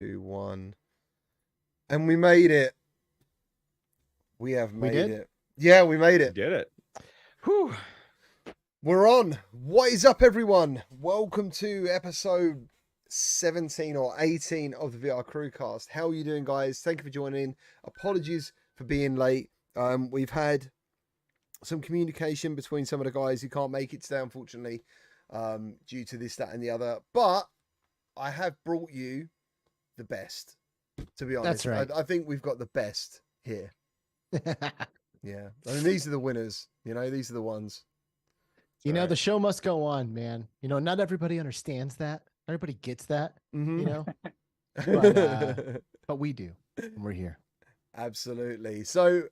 2, 1. And we made it. We have We made did? it. Yeah, we made it. Did it. Whew. We're on. What is up, everyone? Welcome to episode 17 or 18 of the VR CruCast. How are you doing, guys? Thank you for joining. Apologies for being late. We've had some communication between some of the guys who can't make it today, unfortunately, due to this, that, and the other. But I have brought you the best, to be honest. That's right. I think we've got the best here. Yeah. I mean, these are the winners. You know, these are the ones. You know, Right. the show must go on, man. You know, not everybody understands that. Everybody gets that, Mhm. you know, but we do. And we're here. Absolutely. So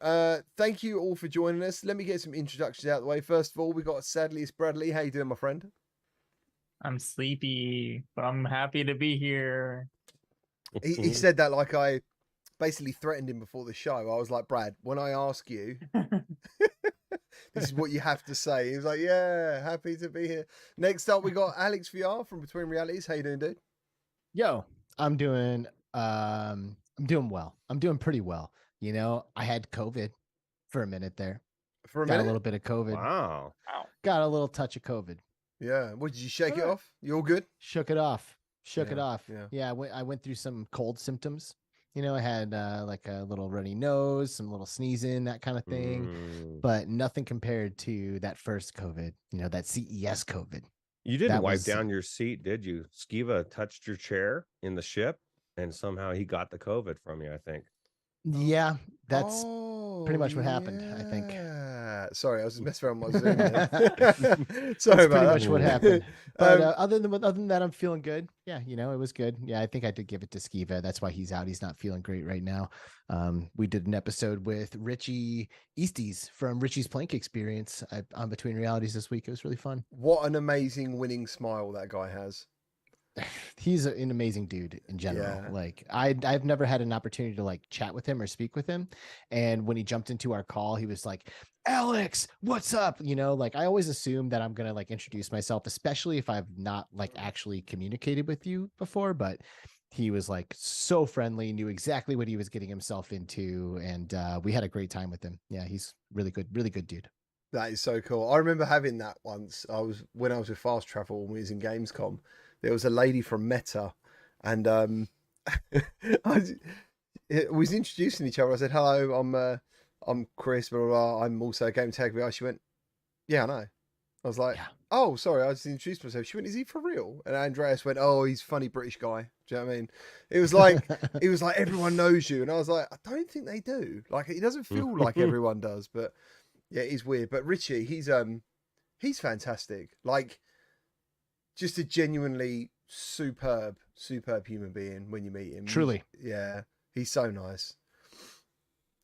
thank you all for joining us. Let me get some introductions out of the way. First of all, we got Sadly It's Bradley. How you doing, my friend? I'm sleepy, but I'm happy to be here. He said that like I basically threatened him before the show. I was like, Brad, when I ask you, this is what you have to say. He was like, yeah, happy to be here. Next up, we got Alyx VR from Between Realities. How you doing, dude? Yo, I'm doing well. I'm doing pretty well. You know, I had COVID for a minute there. For a Got a minute? little bit of COVID. Wow. Wow. Got a little touch of COVID. Yeah. What, did you shake it Alright. off? You all good? Shook it off. Shook it Yeah, off. yeah. Yeah, I went through some cold symptoms. You know, I had like a little runny nose, some little sneezing, that kind of thing. Mm. But nothing compared to that first COVID, you know, that CES COVID. You didn't That wipe was- down your seat, did you? Skiva touched your chair in the ship, and somehow he got the COVID from you, I think. Yeah, that's pretty much what Oh, happened, I think. yeah. Sorry, I was just messing around with my Zoom there. That's Sorry about pretty that. much what happened. But Um, other than that, I'm feeling good. Yeah, you know, it was good. Yeah, I think I did give it to Skiva. That's why he's out. He's not feeling great right now. We did an episode with Richie E.S from Richie's Plank Experience on Between Realities this week. It was really fun. What an amazing winning smile that guy has. He's an amazing dude in general. Yeah. Like I've never had an opportunity to like chat with him or speak with him. And when he jumped into our call, he was like, Alyx, what's up? You know, like I always assume that I'm gonna like introduce myself, especially if I've not like actually communicated with you before. But he was like so friendly, knew exactly what he was getting himself into, and we had a great time with him. Yeah, he's really good dude. That is so cool. I remember having that once. When I was with Fast Travel when we was in Gamescom. There was a lady from Meta, and we was introducing each other. I said, "Hello, I'm Chris. Blah, blah, blah. I'm also a Gamertag VR." She went, "Yeah, I know." I was like, Yeah. "Oh, sorry, I just introduced myself." She went, "Is he for real?" And Andreas went, "Oh, he's a funny British guy." Do you know what I mean? It was like everyone knows you, and I was like, I don't think they do. Like, it doesn't feel like everyone does, but yeah, it is weird. But Richie, he's fantastic. Like, just a genuinely superb human being when you meet him. Truly. Yeah, he's so nice.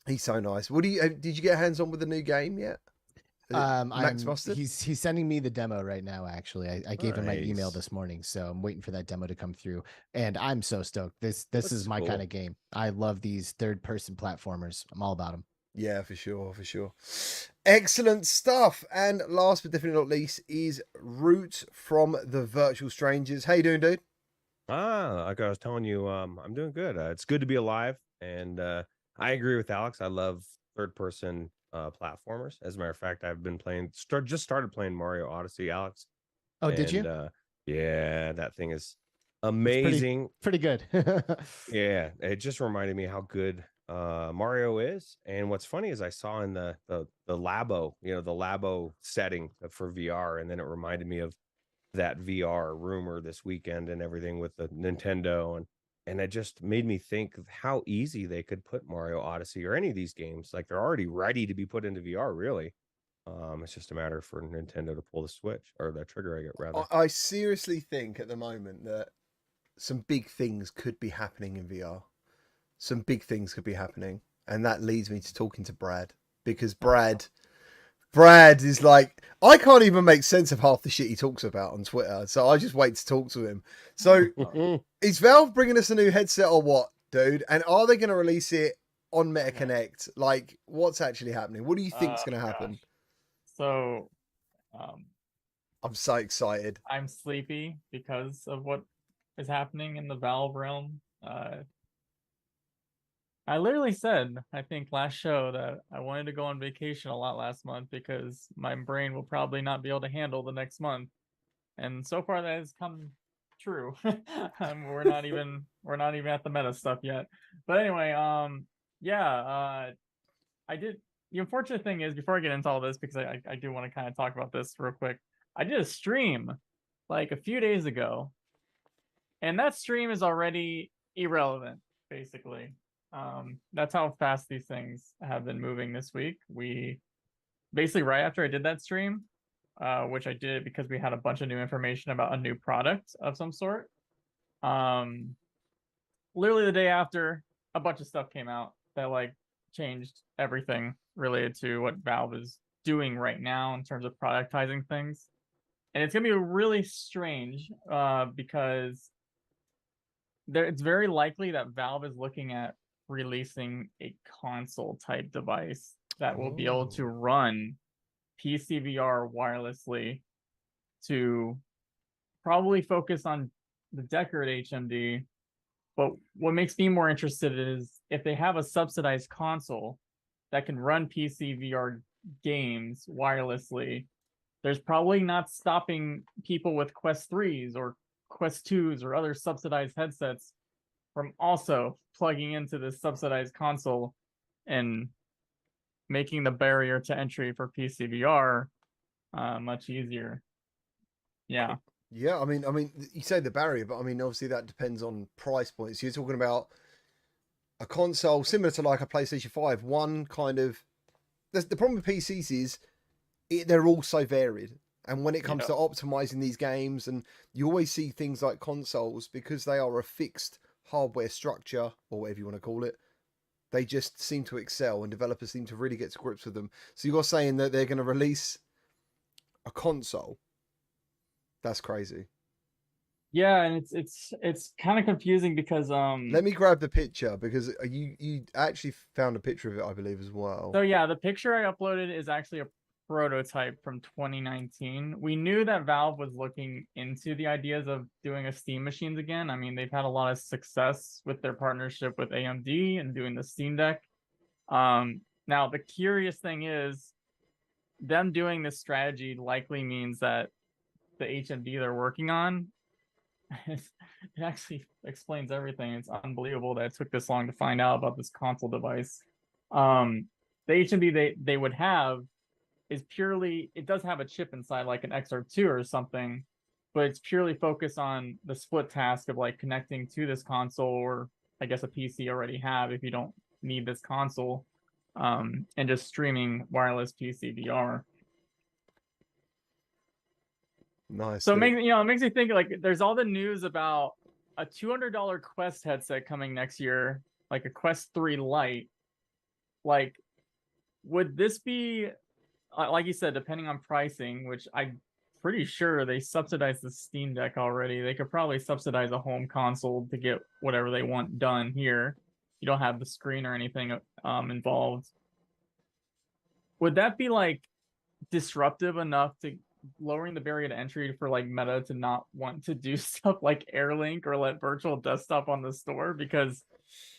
He's so nice. What did you get hands on with the new game yet? Max Mustard? He's sending me the demo right now. Actually, I gave him my email Nice. this morning, so I'm waiting for that demo to come through. And I'm so stoked. This That's is my cool. kind of game. I love these third-person platformers. I'm all about them. Yeah, for sure, for sure. Excellent stuff. And last but definitely not least is Root from the Virtual Strangers. How you doing, dude? Like I was telling you, I'm doing good. It's good to be alive, and I agree with Alex. I love third-person platformers. As a matter of fact, I've been just started playing Mario Odyssey, Alex. Oh, did you? Yeah, that thing is It's amazing. pretty good. Yeah, it just reminded me how good Mario is. And what's funny is I saw in the Labo, the Labo setting for VR, and then it reminded me of that VR rumor this weekend and everything with the Nintendo, and it just made me think of how easy they could put Mario Odyssey or any of these games. Like, they're already ready to be put into VR, really. It's just a matter for Nintendo to pull the switch or the trigger, rather. I seriously think at the moment that some big things could be happening in VR. Some big things could be happening. And that leads me to talking to Brad. Because Brad is like, I can't even make sense of half the shit he talks about on Twitter. So I just wait to talk to him. So is Valve bringing us a new headset or what, dude? And are they going to release it on MetaConnect? Like, what's actually happening? What do you think's going to happen? Gosh. So, I'm so excited. I'm sleepy because of what is happening in the Valve realm. I literally said, I think last show, that I wanted to go on vacation a lot last month because my brain will probably not be able to handle the next month. And so far that has come true. We're not even at the meta stuff yet. But anyway, yeah, I did. The unfortunate thing is, before I get into all this, because I do want to kind of talk about this real quick, I did a stream like a few days ago, and that stream is already irrelevant, basically. That's how fast these things have been moving this week. We basically, right after I did that stream, which I did because we had a bunch of new information about a new product of some sort. Literally the day after, a bunch of stuff came out that like changed everything related to what Valve is doing right now in terms of productizing things. And it's gonna be really strange because it's very likely that Valve is looking at releasing a console type device that will be able to run PCVR wirelessly, to probably focus on the Deckard HMD. But what makes me more interested is if they have a subsidized console that can run PCVR games wirelessly, there's probably not stopping people with Quest 3s or Quest 2s or other subsidized headsets from also plugging into this subsidized console and making the barrier to entry for PCVR much easier. Yeah. Yeah, I mean, you say the barrier, but I mean, obviously that depends on price points. You're talking about a console similar to like a PlayStation 5. One kind of, the problem with PCs is they're all so varied. And when it comes to optimizing these games, and you always see things like consoles, because they are a fixed hardware structure, or whatever you want to call it, they just seem to excel, and developers seem to really get to grips with them. So you're saying that they're going to release a console? That's crazy. Yeah, and it's kind of confusing because let me grab the picture, because you actually found a picture of it, I believe, as well. So yeah, the picture I uploaded is actually a prototype from 2019. We knew that Valve was looking into the ideas of doing a Steam machines again. I mean, they've had a lot of success with their partnership with AMD and doing the Steam Deck. Now the curious thing is, them doing this strategy likely means that the HMD they're working on, it actually explains everything. It's unbelievable that it took this long to find out about this console device. The HMD they would have is purely, it does have a chip inside like an XR2 or something, but it's purely focused on the split task of like connecting to this console, or I guess a PC already have if you don't need this console, and just streaming wireless PCVR. Nice. So it makes me think, like, there's all the news about a $200 Quest headset coming next year, like a Quest 3 Lite. Like, would this be, like you said, depending on pricing, which I'm pretty sure they subsidize the Steam Deck already. They could probably subsidize a home console to get whatever they want done here. You don't have the screen or anything involved. Would that be like disruptive enough to lowering the barrier to entry for like Meta to not want to do stuff like AirLink or let virtual desktop on the store? Because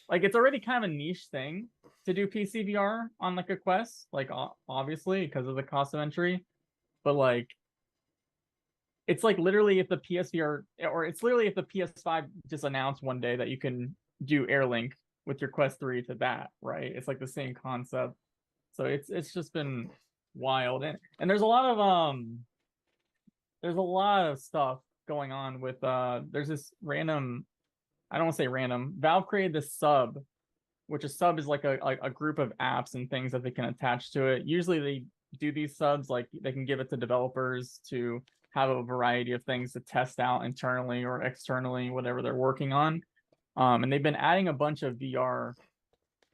like it's already kind of a niche thing to do PCVR on like a Quest, like obviously because of the cost of entry, but like it's like literally if the PSVR, or it's literally if the PS5 just announced one day that you can do AirLink with your Quest 3 to that, right? It's like the same concept. So it's just been wild, and there's a lot of stuff going on with there's this random, I don't want to say random, Valve created this sub, which a sub is like a group of apps and things that they can attach to it. Usually they do these subs, like they can give it to developers to have a variety of things to test out internally or externally, whatever they're working on. And they've been adding a bunch of VR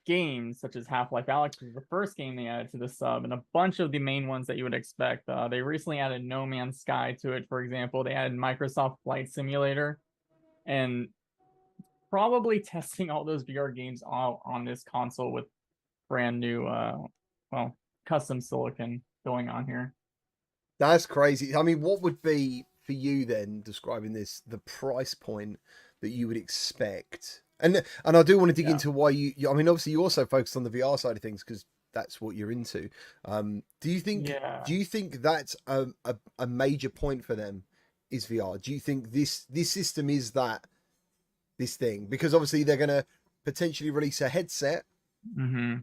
games, such as Half-Life Alyx is the first game they added to the sub, and a bunch of the main ones that you would expect. They recently added No Man's Sky to it, for example. They added Microsoft Flight Simulator, and probably testing all those VR games all on this console with brand new, custom silicon going on here. That's crazy. I mean, what would be for you then, describing this, the price point that you would expect And I do want to dig Yeah. into why I mean, obviously you also focused on the VR side of things because that's what you're into. Do you think Yeah. that's a major point for them is VR? Do you think this system is this thing? Because obviously they're going to potentially release a headset,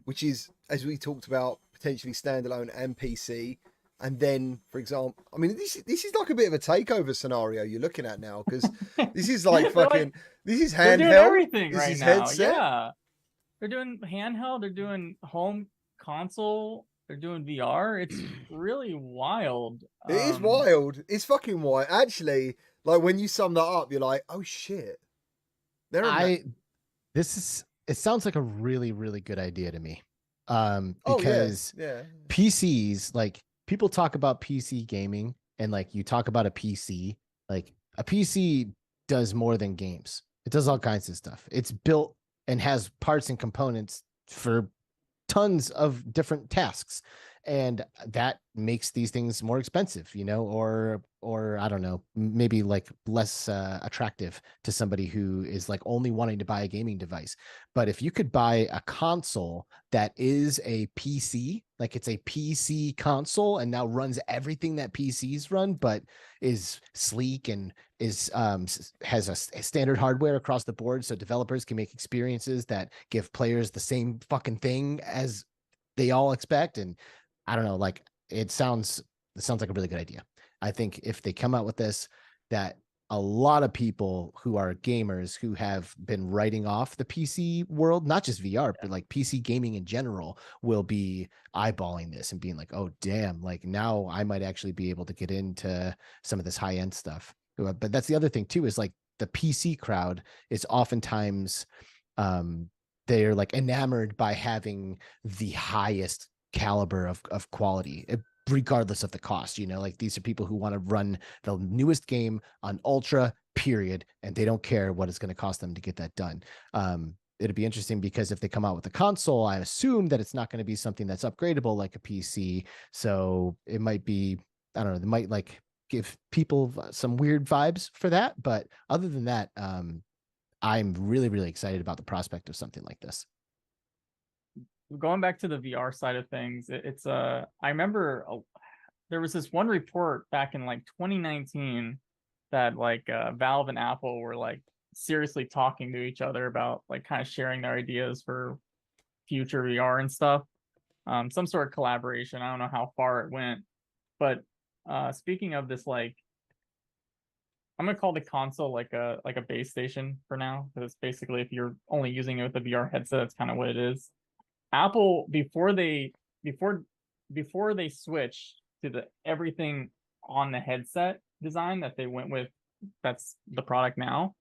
which is, as we talked about, potentially standalone and PC. And then, for example, I mean, this is like a bit of a takeover scenario you're looking at now, because this is like fucking, this is They're doing handheld, everything this right is now. headset. Yeah. They're doing handheld, they're doing home console, they're doing VR. It's really wild. It is wild. It's fucking wild. Actually, like when you sum that up, you're like, oh shit. It sounds like a really, really good idea to me. Oh, Because yeah. PCs, like people talk about PC gaming and like you talk about a PC, like a PC does more than games. It does all kinds of stuff. It's built and has parts and components for tons of different tasks, and that makes these things more expensive, you know, or I don't know, maybe like less attractive to somebody who is like only wanting to buy a gaming device. But if you could buy a console that is a PC, like it's a PC console and now runs everything that PCs run, but is sleek and is has a standard hardware across the board, so developers can make experiences that give players the same fucking thing as they all expect. And I don't know, like it sounds like a really good idea. I think if they come out with this, that a lot of people who are gamers who have been writing off the PC world, not just VR, but like PC gaming in general, will be eyeballing this and being like, oh, damn, like now I might actually be able to get into some of this high end stuff. But that's the other thing too, is like the PC crowd is oftentimes they're like enamored by having the highest caliber of quality, regardless of the cost. You know, like these are people who want to run the newest game on ultra, period, and they don't care what it's going to cost them to get that done. It'd be interesting because if they come out with a console, I assume that it's not going to be something that's upgradable like a PC. So it might be, I don't know, they might like give people some weird vibes for that. But other than that, I'm really, really excited about the prospect of something like this. Going back to the VR side of things, it's I remember there was this one report back in like 2019 that like Valve and Apple were like seriously talking to each other about like kind of sharing their ideas for future VR and stuff. Some sort of collaboration. I don't know how far it went, but speaking of this, like I'm gonna call the console like a base station for now, because it's basically, if you're only using it with a VR headset, that's kind of what it is. Apple, before they switched to the everything on the headset design that they went with, that's the product now,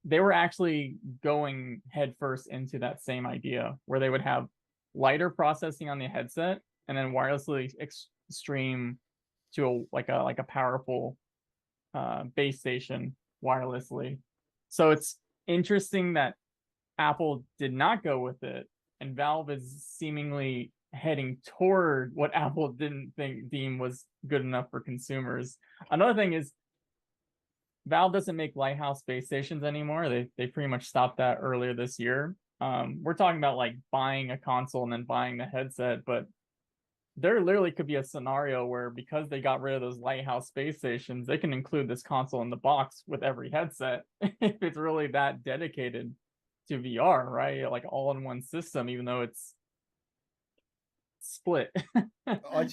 they were actually going headfirst into that same idea where they would have lighter processing on the headset and then wirelessly stream to a powerful base station wirelessly. So it's interesting that Apple did not go with it, and Valve is seemingly heading toward what Apple didn't deem was good enough for consumers. Another thing is Valve doesn't make Lighthouse base stations anymore. They pretty much stopped that earlier this year. We're talking about like buying a console and then buying the headset, but there literally could be a scenario where, because they got rid of those Lighthouse space stations, they can include this console in the box with every headset if it's really that dedicated to VR, right? Like all in one system, even though it's split. I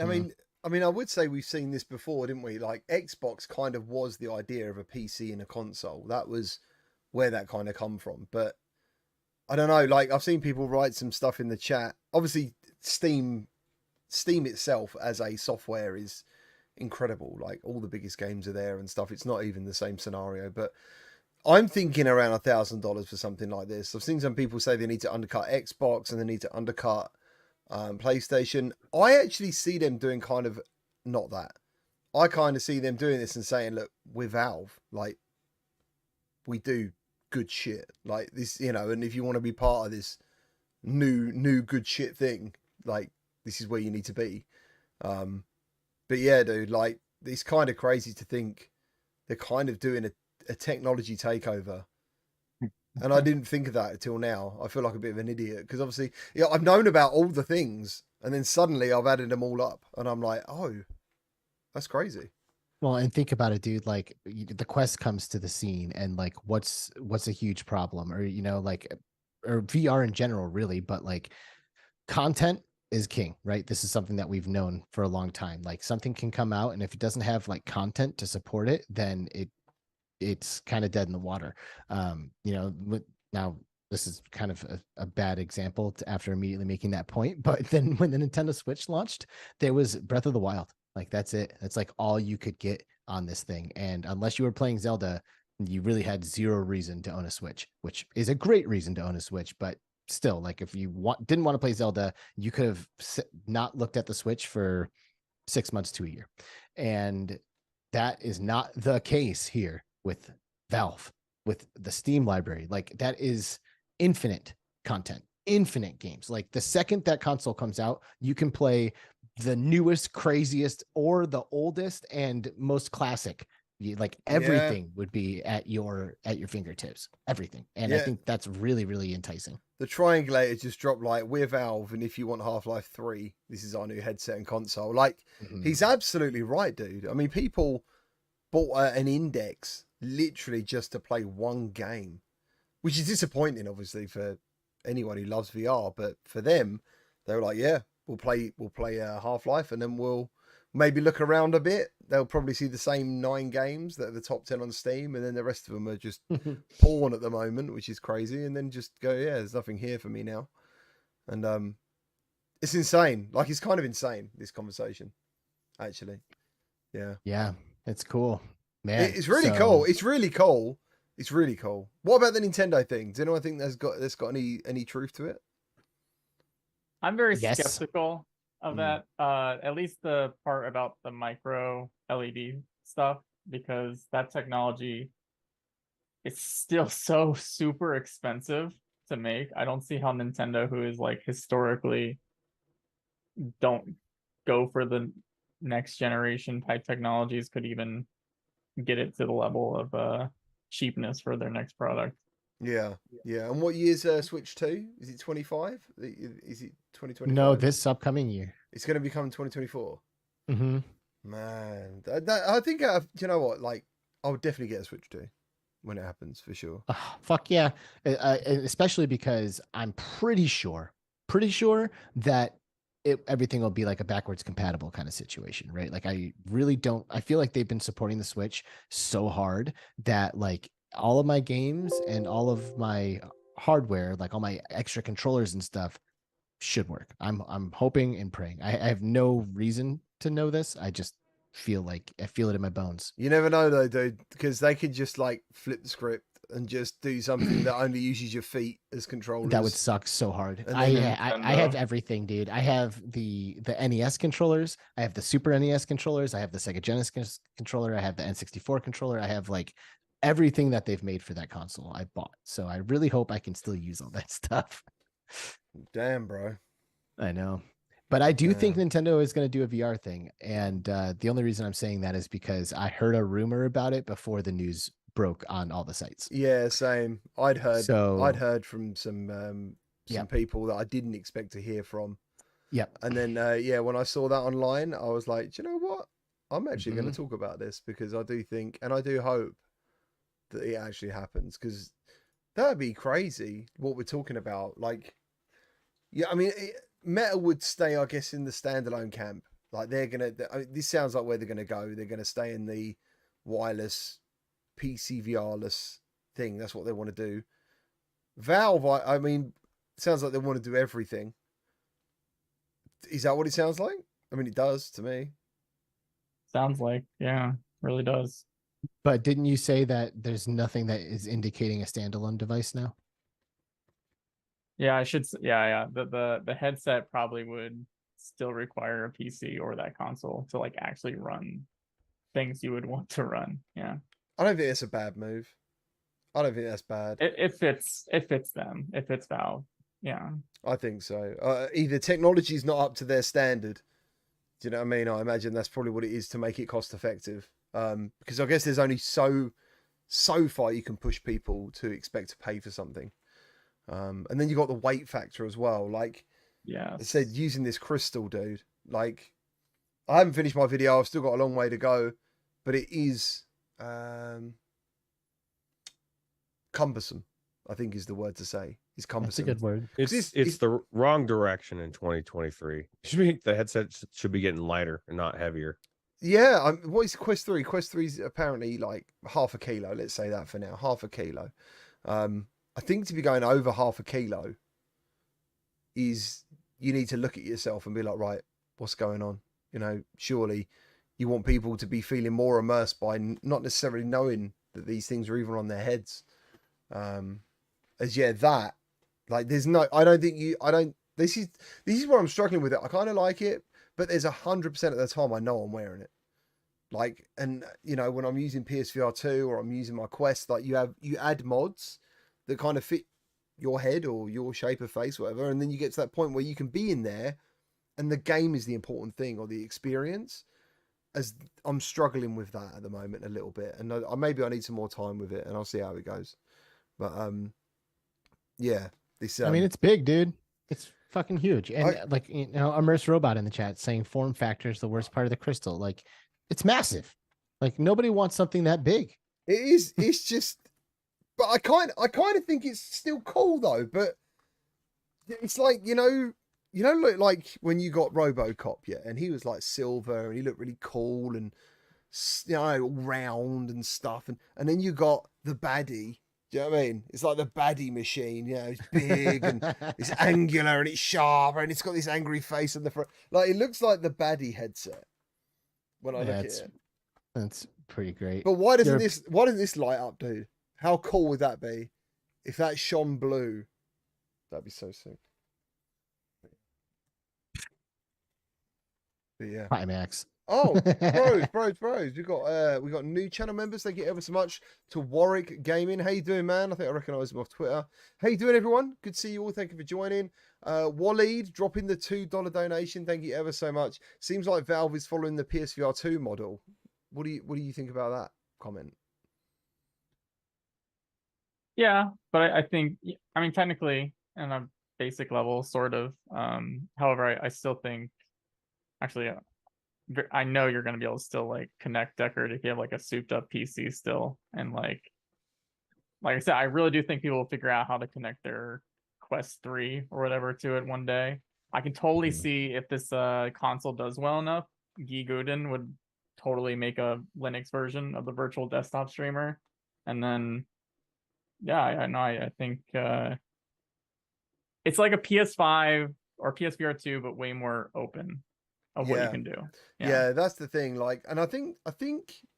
mean, I would say we've seen this before, didn't we? Like Xbox kind of was the idea of a PC and a console. That was where that kind of come from. But I don't know, like I've seen people write some stuff in the chat. Obviously, Steam itself as a software is incredible. Like all the biggest games are there and stuff. It's not even the same scenario, but I'm thinking around $1,000 for something like this. I've seen some people say they need to undercut Xbox and they need to undercut PlayStation. I actually see them doing kind of not that. I kind of see them doing this and saying, look, we're Valve, like we do good shit like this, you know, and if you want to be part of this new good shit thing, like this is where you need to be. But yeah, dude, like it's kind of crazy to think they're kind of doing a technology takeover and I didn't think of that until now. I feel like a bit of an idiot because obviously, yeah, I've known about all the things, and then suddenly I've added them all up, and I'm like, oh, that's crazy. Well, and think about it, dude. Like the Quest comes to the scene, and like, what's a huge problem, or like, or VR in general, really. But like, content is king, right? This is something that we've known for a long time. Like something can come out, and if it doesn't have like content to support it, then it's kind of dead in the water. Now this is kind of a bad example after immediately making that point, but then when the Nintendo Switch launched, there was Breath of the Wild. Like that's it. That's like all you could get on this thing. And unless you were playing Zelda, you really had zero reason to own a Switch, which is a great reason to own a Switch. But still, like if you didn't want to play Zelda, you could have not looked at the Switch for 6 months to a year. And that is not the case here with Valve, with the Steam library. Like that is infinite content, infinite games. Like the second that console comes out, you can play the newest, craziest, or the oldest and most classic. Like everything would be at your fingertips, everything. And I think that's really, really enticing. The Triangulator just dropped like, we're Valve, and if you want Half-Life 3, this is our new headset and console. Like, he's absolutely right, dude. I mean, people bought an Index literally just to play one game, which is disappointing, obviously, for anyone who loves VR. But for them, they were like, yeah, we'll play Half-Life, and then we'll maybe look around a bit. They'll probably see the same 9 games that are the top 10 on Steam, and then the rest of them are just porn at the moment, which is crazy. And then just go, yeah, there's nothing here for me now. And it's insane. Like, it's kind of insane, this conversation, actually. Yeah. Yeah, it's cool, man. It's really cool. It's really cool. It's really cool. What about the Nintendo thing? Does anyone think that's got any truth to it? I'm very skeptical of that. At least the part about the micro LED stuff, because that technology is still so super expensive to make. I don't see how Nintendo, who is like historically don't go for the next generation type technologies, could even get it to the level of cheapness for their next product. Yeah. And what year's Switch 2? Is it 25? Is it 2025? No, this upcoming year. It's going to become 2024. Man, I think you know what? Like, I would definitely get a Switch 2 when it happens, for sure. Fuck yeah! Especially because I'm pretty sure that everything will be like a backwards compatible kind of situation, right? Like I really don't. I feel like they've been supporting the Switch so hard that like all of my games and all of my hardware, like all my extra controllers and stuff, should work. I'm hoping and praying. I have no reason to know this. I just feel like I feel it in my bones. You never know though, dude, because they could just like flip the script and just do something that only uses your feet as controllers. That would suck so hard. I have everything, dude. I have the NES controllers. I have the Super NES controllers. I have the Sega Genesis controller. I have the N64 controller. I have like everything that they've made for that console I bought. So I really hope I can still use all that stuff. Damn, bro. I know. But I do think Nintendo is going to do a VR thing. And the only reason I'm saying that is because I heard a rumor about it before the news broke on all the sites. Yeah, same. I'd heard from some people that I didn't expect to hear from. Yep. And then when I saw that online, I was like, do you know what? I'm actually going to talk about this, because I do think, and I do hope that it actually happens, because that would be crazy what we're talking about. Like, yeah, I mean, Meta would stay, I guess, in the standalone camp. Like this sounds like where they're going to go. They're going to stay in the wireless PCVR-less thing. That's what they want to do. Valve, I mean, sounds like they want to do everything. Is that what it sounds like? I mean, it does to me. Sounds like, yeah, really does. But didn't you say that there's nothing that is indicating a standalone device now? Yeah, I should. Yeah. The headset probably would still require a PC or that console to like actually run things you would want to run. Yeah. I don't think it's a bad move. I don't think that's bad. It fits them. It fits Valve. Yeah. I think so. Either technology's not up to their standard. Do you know what I mean? I imagine that's probably what it is to make it cost effective. Because I guess there's only so so far you can push people to expect to pay for something. And then you got the weight factor as well. Like Yeah. I said, using this crystal, dude, like I haven't finished my video. I've still got a long way to go, but it is cumbersome, I think is the word to say. It's cumbersome. That's a good word. It's the wrong direction in 2023. The headset should be getting lighter and not heavier. Yeah, what is Quest 3? Quest 3 is apparently like half a kilo. Let's say that for now, half a kilo. I think to be going over half a kilo is you need to look at yourself and be like, right, what's going on? You know, surely you want people to be feeling more immersed by not necessarily knowing that these things are even on their heads. That, like, there's no, this is where I'm struggling with it. I kind of like it, but there's 100% of the time I know I'm wearing it. Like, and you know, when I'm using PSVR 2 or I'm using my Quest, like you add mods that kind of fit your head or your shape of face, whatever. And then you get to that point where you can be in there and the game is the important thing or the experience. As I'm struggling with that at the moment a little bit, and maybe I need some more time with it and I'll see how it goes. But yeah, this I mean, it's big, dude. It's fucking huge. And like, you know, Immerse Robot in the chat saying form factor is the worst part of the crystal. Like, it's massive. Like, nobody wants something that big. It is. It's just, but I kind of think it's still cool though. But it's like, you know, like when you got RoboCop, yeah, and he was like silver and he looked really cool and, you know, all round and stuff, and then you got the baddie. Do you know what I mean? It's like the baddie machine, you know, it's big and it's angular and it's sharp and it's got this angry face on the front. Like, it looks like the baddie headset when I look at it. That's pretty great. But why doesn't this light up, dude? How cool would that be? If that shone blue, that'd be so sick. But yeah. Hi, Max. Oh, bros. We got new channel members. Thank you ever so much to Warwick Gaming. How you doing, man? I think I recognise him off Twitter. How you doing, everyone? Good to see you all. Thank you for joining. Waleed dropping the $2 donation. Thank you ever so much. Seems like Valve is following the PSVR 2 model. What do you think about that comment? Yeah, but I think, I mean, technically, on a basic level, sort of. However, I still think, actually, I know you're going to be able to still like connect Deckard if you have like a souped up PC still. And like I said, I really do think people will figure out how to connect their Quest 3 or whatever to it one day. I can totally see if this console does well enough, Guy Gooden would totally make a Linux version of the virtual desktop streamer. And then, yeah, I think it's like a PS5 or PSVR 2, but way more open of what you can do. Yeah, that's the thing. Like, and I think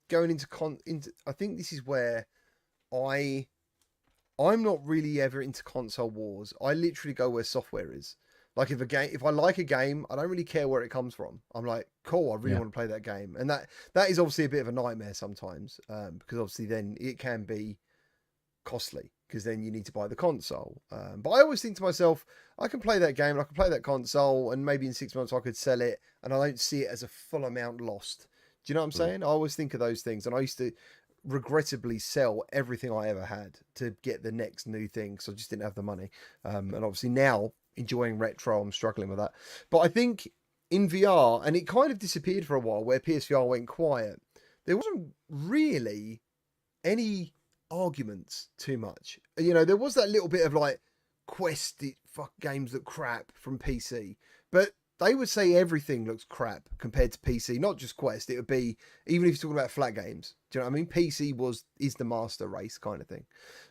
going into I think this is where I'm not really ever into console wars. I literally go where software is. Like, if I like a game, I don't really care where it comes from. I'm like, cool, I really want to play that game. And that is obviously a bit of a nightmare sometimes, because obviously then it can be costly because then you need to buy the console. But I always think to myself, I can play that game and I can play that console and maybe in 6 months I could sell it and I don't see it as a full amount lost. Do you know what I'm saying? I always think of those things, and I used to regrettably sell everything I ever had to get the next new thing because I just didn't have the money. And obviously now enjoying retro, I'm struggling with that. But I think in VR, and it kind of disappeared for a while where PSVR went quiet, there wasn't really any arguments too much. You know, there was that little bit of like Quest fuck games look crap from PC, but they would say everything looks crap compared to PC, not just Quest. It would be, even if you're talking about flat games, do you know what I mean? PC is the master race kind of thing.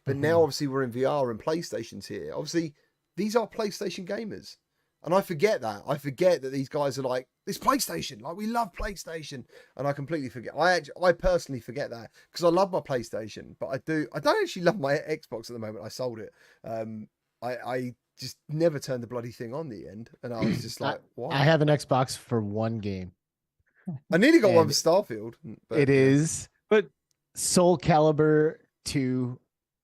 But now obviously we're in VR and PlayStation's here. Obviously these are PlayStation gamers. And I forget that. I forget that these guys are like, this PlayStation, like we love PlayStation. And I completely forget. I personally forget that because I love my PlayStation, but I don't actually love my Xbox at the moment. I sold it. I just never turned the bloody thing on the end. And I was just like, what? I have an Xbox for one game. I nearly got one for Starfield. But, but Soul Calibur 2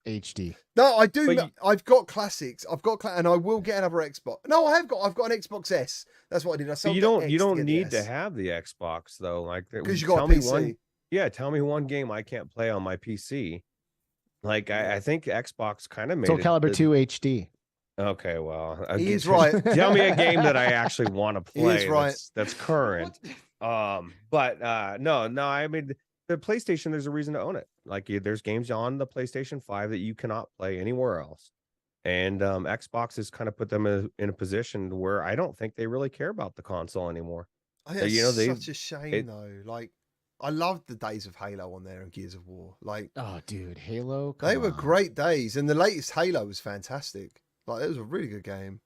HD. No, I do. I've got classics. And I will get another Xbox. No, I've got an Xbox S. That's what I did. I sold. You don't need to have the Xbox though. Like, because you got a PC. Tell me one game I can't play on my PC Like I think Xbox kind of made Soul it. Calibur 2 HD. Okay, well, He is right. Tell me a game that I actually want to He is play. right. That's current. But no. I mean, the PlayStation. There's a reason to own it. Like, there's games on the PlayStation 5 that you cannot play anywhere else, and Xbox has kind of put them in a position where I don't think they really care about the console anymore. I think You know, it's they such a shame it- though. Like, I loved the days of Halo on there and Gears of War. Like, Oh, dude, Halo. they come were on. great days, and the latest Halo was fantastic. Like, it was a really good game.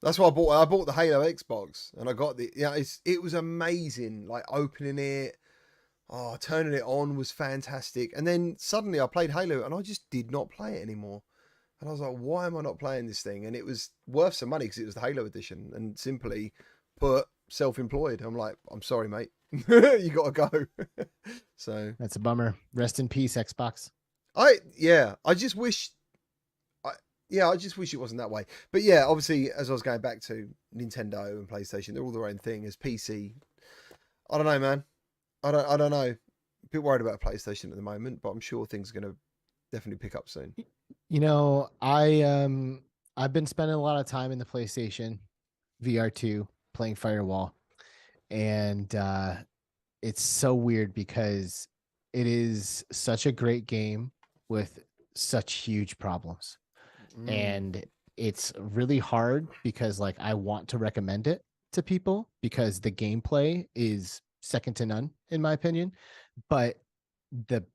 That's why I bought the Halo Xbox, and I got it was amazing. Like, opening it, turning it on was fantastic. And then suddenly I played Halo, and I just did not play it anymore. And I was like, why am I not playing this thing? And it was worth some money because it was the Halo edition, and simply put, self-employed. I'm like, I'm sorry, mate. You got to go. So That's a bummer. Rest in peace, Xbox. I just wish it wasn't that way. But yeah, obviously, as I was going back to Nintendo and PlayStation, they're all their own thing. As PC, I don't know, man. I don't know. A bit worried about PlayStation at the moment, but I'm sure things are going to definitely pick up soon. You know, I've been spending a lot of time in the PlayStation VR2 playing Firewall, and it's so weird because it is such a great game with such huge problems. And it's really hard because like I want to recommend it to people because the gameplay is second to none in my opinion, but the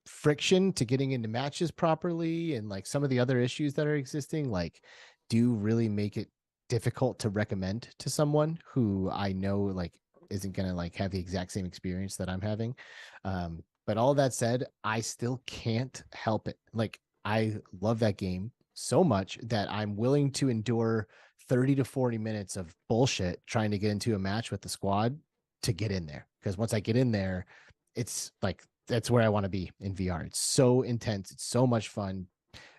friction to getting into matches properly and like some of the other issues that are existing like do really make it difficult to recommend to someone who I know like isn't gonna like have the exact same experience that I'm having. But all that said, I still can't help it. Like I love that game so much that I'm willing to endure 30 to 40 minutes of bullshit trying to get into a match with the squad to get in there. Because once I get in there, it's like that's where I want to be in VR. It's so intense, it's so much fun.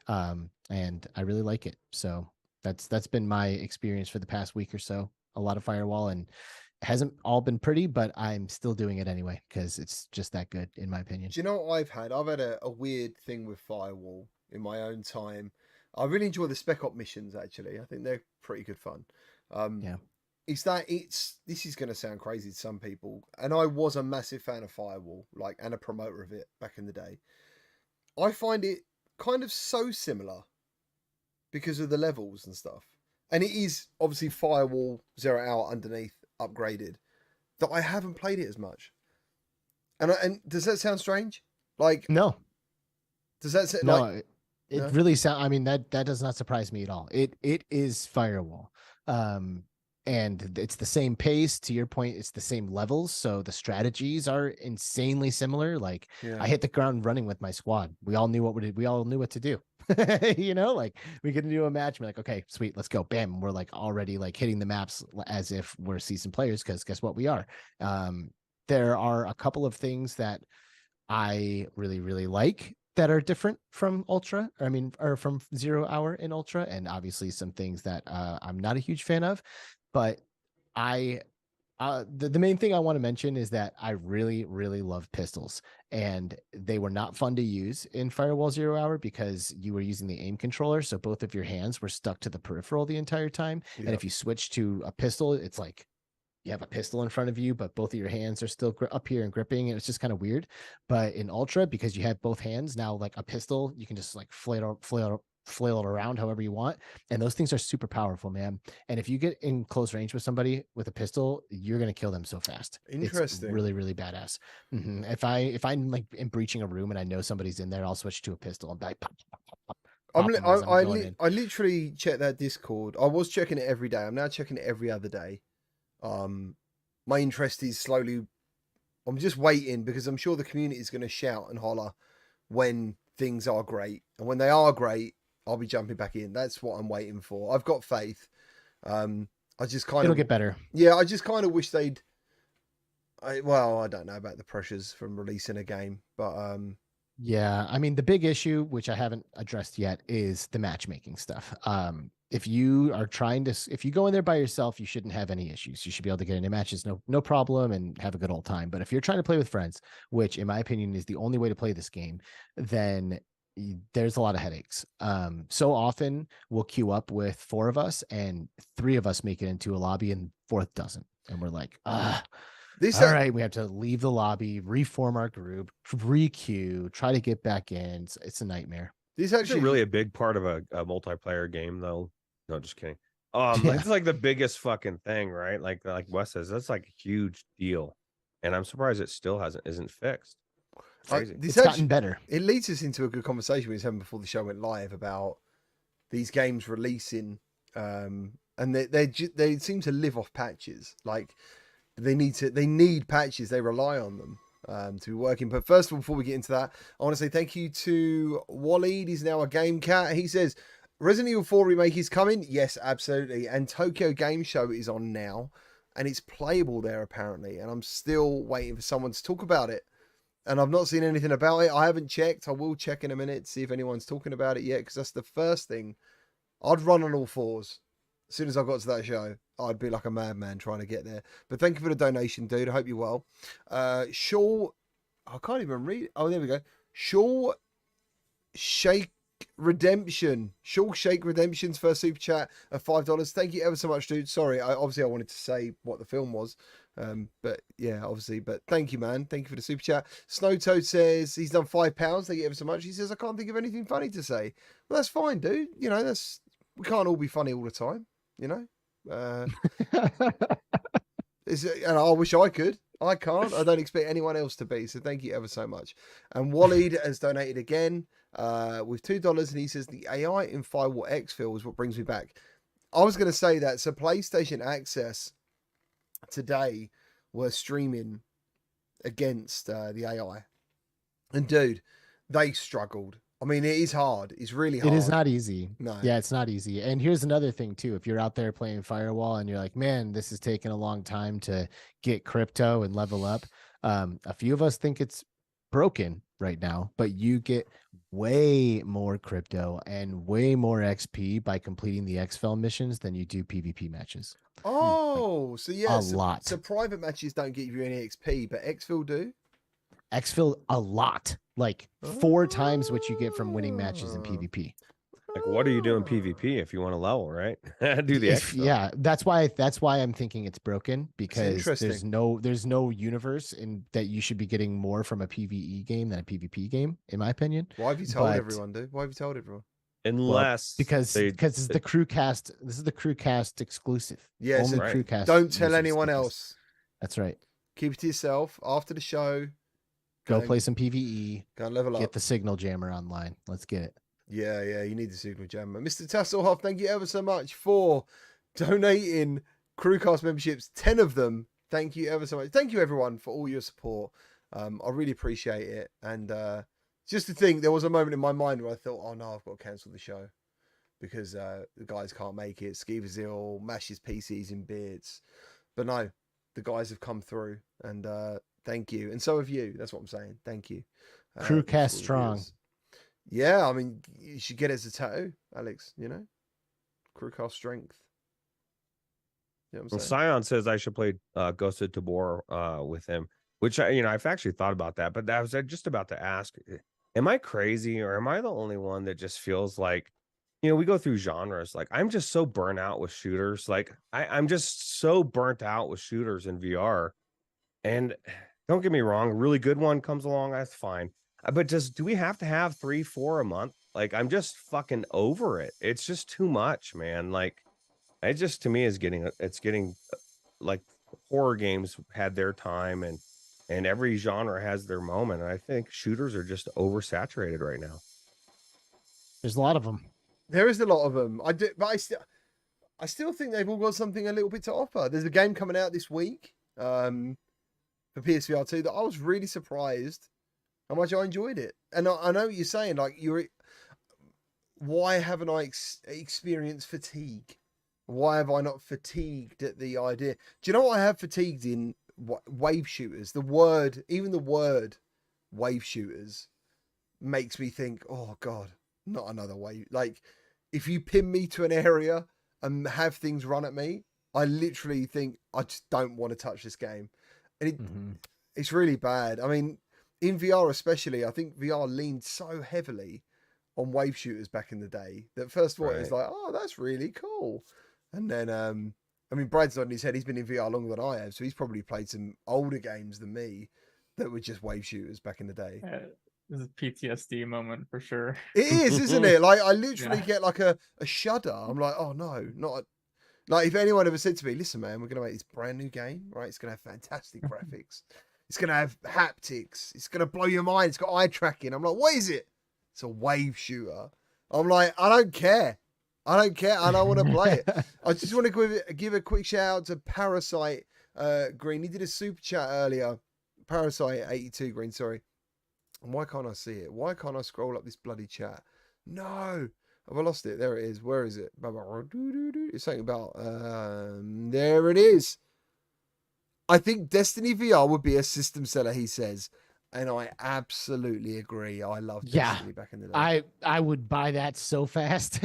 And I really like it. So that's been my experience for the past week or so. A lot of Firewall, and it hasn't all been pretty, but I'm still doing it anyway because it's just that good in my opinion. Do you know what I've had? I've had a weird thing with Firewall in my own time. I really enjoy the Spec Op missions, actually. I think they're pretty good fun. Yeah. This is going to sound crazy to some people, and I was a massive fan of Firewall, like, and a promoter of it back in the day. I find it kind of so similar because of the levels and stuff. And it is obviously Firewall 0 Hour underneath upgraded, that I haven't played it as much. And does that sound strange? Like, No. Does that sound No, like... it No? really sound. I mean, that does not surprise me at all. It is Firewall, and it's the same pace. To your point, it's the same levels, so the strategies are insanely similar. Like Yeah. I hit the ground running with my squad. We all knew what to do. You know, like we get into a match, we're like, okay, sweet, let's go. Bam, we're like already like hitting the maps as if we're seasoned players, because guess what, we are. There are a couple of things that I really, really like that are different from Ultra, or from 0 Hour in Ultra, and obviously some things that I'm not a huge fan of. But the main thing I want to mention is that I really, really love pistols, and they were not fun to use in Firewall 0 Hour because you were using the aim controller, so both of your hands were stuck to the peripheral the entire time. Yeah. And if you switch to a pistol, it's like you have a pistol in front of you, but both of your hands are still up here and gripping. And it's just kind of weird. But in Ultra, because you have both hands now, like a pistol, you can just like flail it around however you want. And those things are super powerful, man. And if you get in close range with somebody with a pistol, you're going to kill them so fast. Interesting. It's really, really badass. If I'm like in breaching a room and I know somebody's in there, I'll switch to a pistol and be like, pop, pop, pop, pop, pop them as I'm going in. I literally check that Discord. I was checking it every day. I'm now checking it every other day. My interest is slowly. I'm just waiting because I'm sure the community is going to shout and holler when things are great, and when they are great, I'll be jumping back in. That's what I'm waiting for. I've got faith. I just kind It'll of get better. Yeah, I just kind of wish they'd. I don't know about the pressures from releasing a game, but Yeah, I mean, the big issue, which I haven't addressed yet, is the matchmaking stuff. If you go in there by yourself, you shouldn't have any issues. You should be able to get into matches, no problem, and have a good old time. But if you're trying to play with friends, which in my opinion is the only way to play this game, then there's a lot of headaches. So often we'll queue up with 4 of us and 3 of us make it into a lobby and 4th doesn't. And we're like, all right, we have to leave the lobby, reform our group, re-queue, try to get back in. It's a nightmare. This Actually, actually really a big part of a multiplayer game, though. No, just kidding. Yeah. It's like the biggest fucking thing, right? Like Wes says, that's like a huge deal, and I'm surprised it still isn't fixed. Crazy. It's gotten better. It leads us into a good conversation we was having before the show went live about these games releasing, and they seem to live off patches. Like they need patches. They rely on them to be working. But first of all, before we get into that, I want to say thank you to Waleed. He's now a game cat. He says Resident Evil 4 remake is coming. Yes, absolutely. And Tokyo Game Show is on now, and it's playable there apparently. And I'm still waiting for someone to talk about it. And I've not seen anything about it. I haven't checked. I will check in a minute, see if anyone's talking about it yet, because that's the first thing. I'd run on all 4s. As soon as I got to that show, I'd be like a madman trying to get there. But thank you for the donation, dude. I hope you're well. Shaw, I can't even read. Oh, there we go. Shaw Shake Redemption. Shaw Shake Redemption's first super chat of $5. Thank you ever so much, dude. Sorry, obviously I wanted to say what the film was. But yeah, obviously, but thank you, man. Thank you for the super chat. Snow Toad says he's done £5. Thank you ever so much. He says I can't think of anything funny to say. Well, that's fine, dude. You know, we can't all be funny all the time. You know, and I wish I could. I can't. I don't expect anyone else to be. So thank you ever so much. And Waleed has donated again with $2, and he says the AI in Firewall Exfil is what brings me back. I was going to say that. So PlayStation Access today were streaming against the AI, and dude, they struggled. I mean, it is hard. It's really hard. It is not easy. No. Yeah, it's not easy. And here's another thing too. If you're out there playing Firewall and you're like, man, this is taking a long time to get crypto and level up. A few of us think it's broken right now, but you get way more crypto and way more XP by completing the exfil missions than you do PvP matches. Oh, so yeah, lot. So private matches don't give you any XP, but exfil do. Exfil a lot, like 4 times what you get from winning matches in PvP. Like, what are you doing PvP if you want to level, right? Do the exfil. Yeah, that's why I'm thinking it's broken, because there's no universe in that you should be getting more from a PvE game than a PvP game, in my opinion. Why have you told everyone, dude? Why have you told everyone? Unless because this is the CruCast. This is the CruCast exclusive. Yeah, only so CruCast. Don't tell anyone else. That's right. Keep it to yourself. After the show, go play some PvE. Go and level up. Get the Signal Jammer online. Let's get it. Yeah, you need the Signal Jammer. Mr. Tasselhoff, thank you ever so much for donating CruCast memberships, 10 of them. Thank you ever so much. Thank you, everyone, for all your support. I really appreciate it. And just to think, there was a moment in my mind where I thought, oh no, I've got to cancel the show because the guys can't make it. Skeever's ill, mashes PCs in beards. But no, the guys have come through, and thank you. And so have you. That's what I'm saying. Thank you. CruCast strong. Yeah, I mean, you should get it as a tattoo, Alyx, you know? CruCast strength. You know what I'm saying? Scion says I should play Ghost of Tabor with him, which I've actually thought about that, but I was just about to ask, am I crazy, or am I the only one that just feels like, we go through genres. Like, I'm just so burnt out with shooters. Like, I'm just so burnt out with shooters in VR. And don't get me wrong, a really good one comes along, that's fine. But do we have to have 3-4 a month? Like, I'm just fucking over it. It's just too much, man. Like, it just, to me, is getting like, horror games had their time, and every genre has their moment. And I think shooters are just oversaturated right now. There's a lot of them. There is a lot of them. I still think they've all got something a little bit to offer. There's a game coming out this week for PSVR 2 that I was really surprised how much I enjoyed it. And I know what you're saying, like, why haven't I experienced fatigue? Why have I not fatigued at the idea? Do you know what I have fatigued in? Wave shooters. Even the word wave shooters makes me think, oh God, not another wave. Like, if you pin me to an area and have things run at me, I literally think I just don't want to touch this game. And it's really bad. I mean, in VR especially, I think VR leaned so heavily on wave shooters back in the day. That first of all, it's Right. like, oh, that's really cool. And then, I mean, Brad's nodding his head. He's been in VR longer than I have, so he's probably played some older games than me that were just wave shooters back in the day. This is a PTSD moment for sure. It is, isn't it? Like, I literally Yeah. get like a shudder. I'm like, oh no, not like if anyone ever said to me, listen, man, we're gonna make this brand new game, right? It's gonna have fantastic graphics. It's gonna have haptics. It's gonna blow your mind. It's got eye tracking. I'm like, what is it? It's a wave shooter. I'm like, I don't care. I don't care. I don't want to play it. I just want to give a quick shout out to Parasite Green. He did a super chat earlier. Parasite 82 Green, sorry. And why can't I see it? Why can't I scroll up this bloody chat? No. Have I lost it? There it is. Where is it? It's something about there it is. I think Destiny VR would be a system seller, he says. And I absolutely agree. I love Destiny back in the day. I would buy that so fast,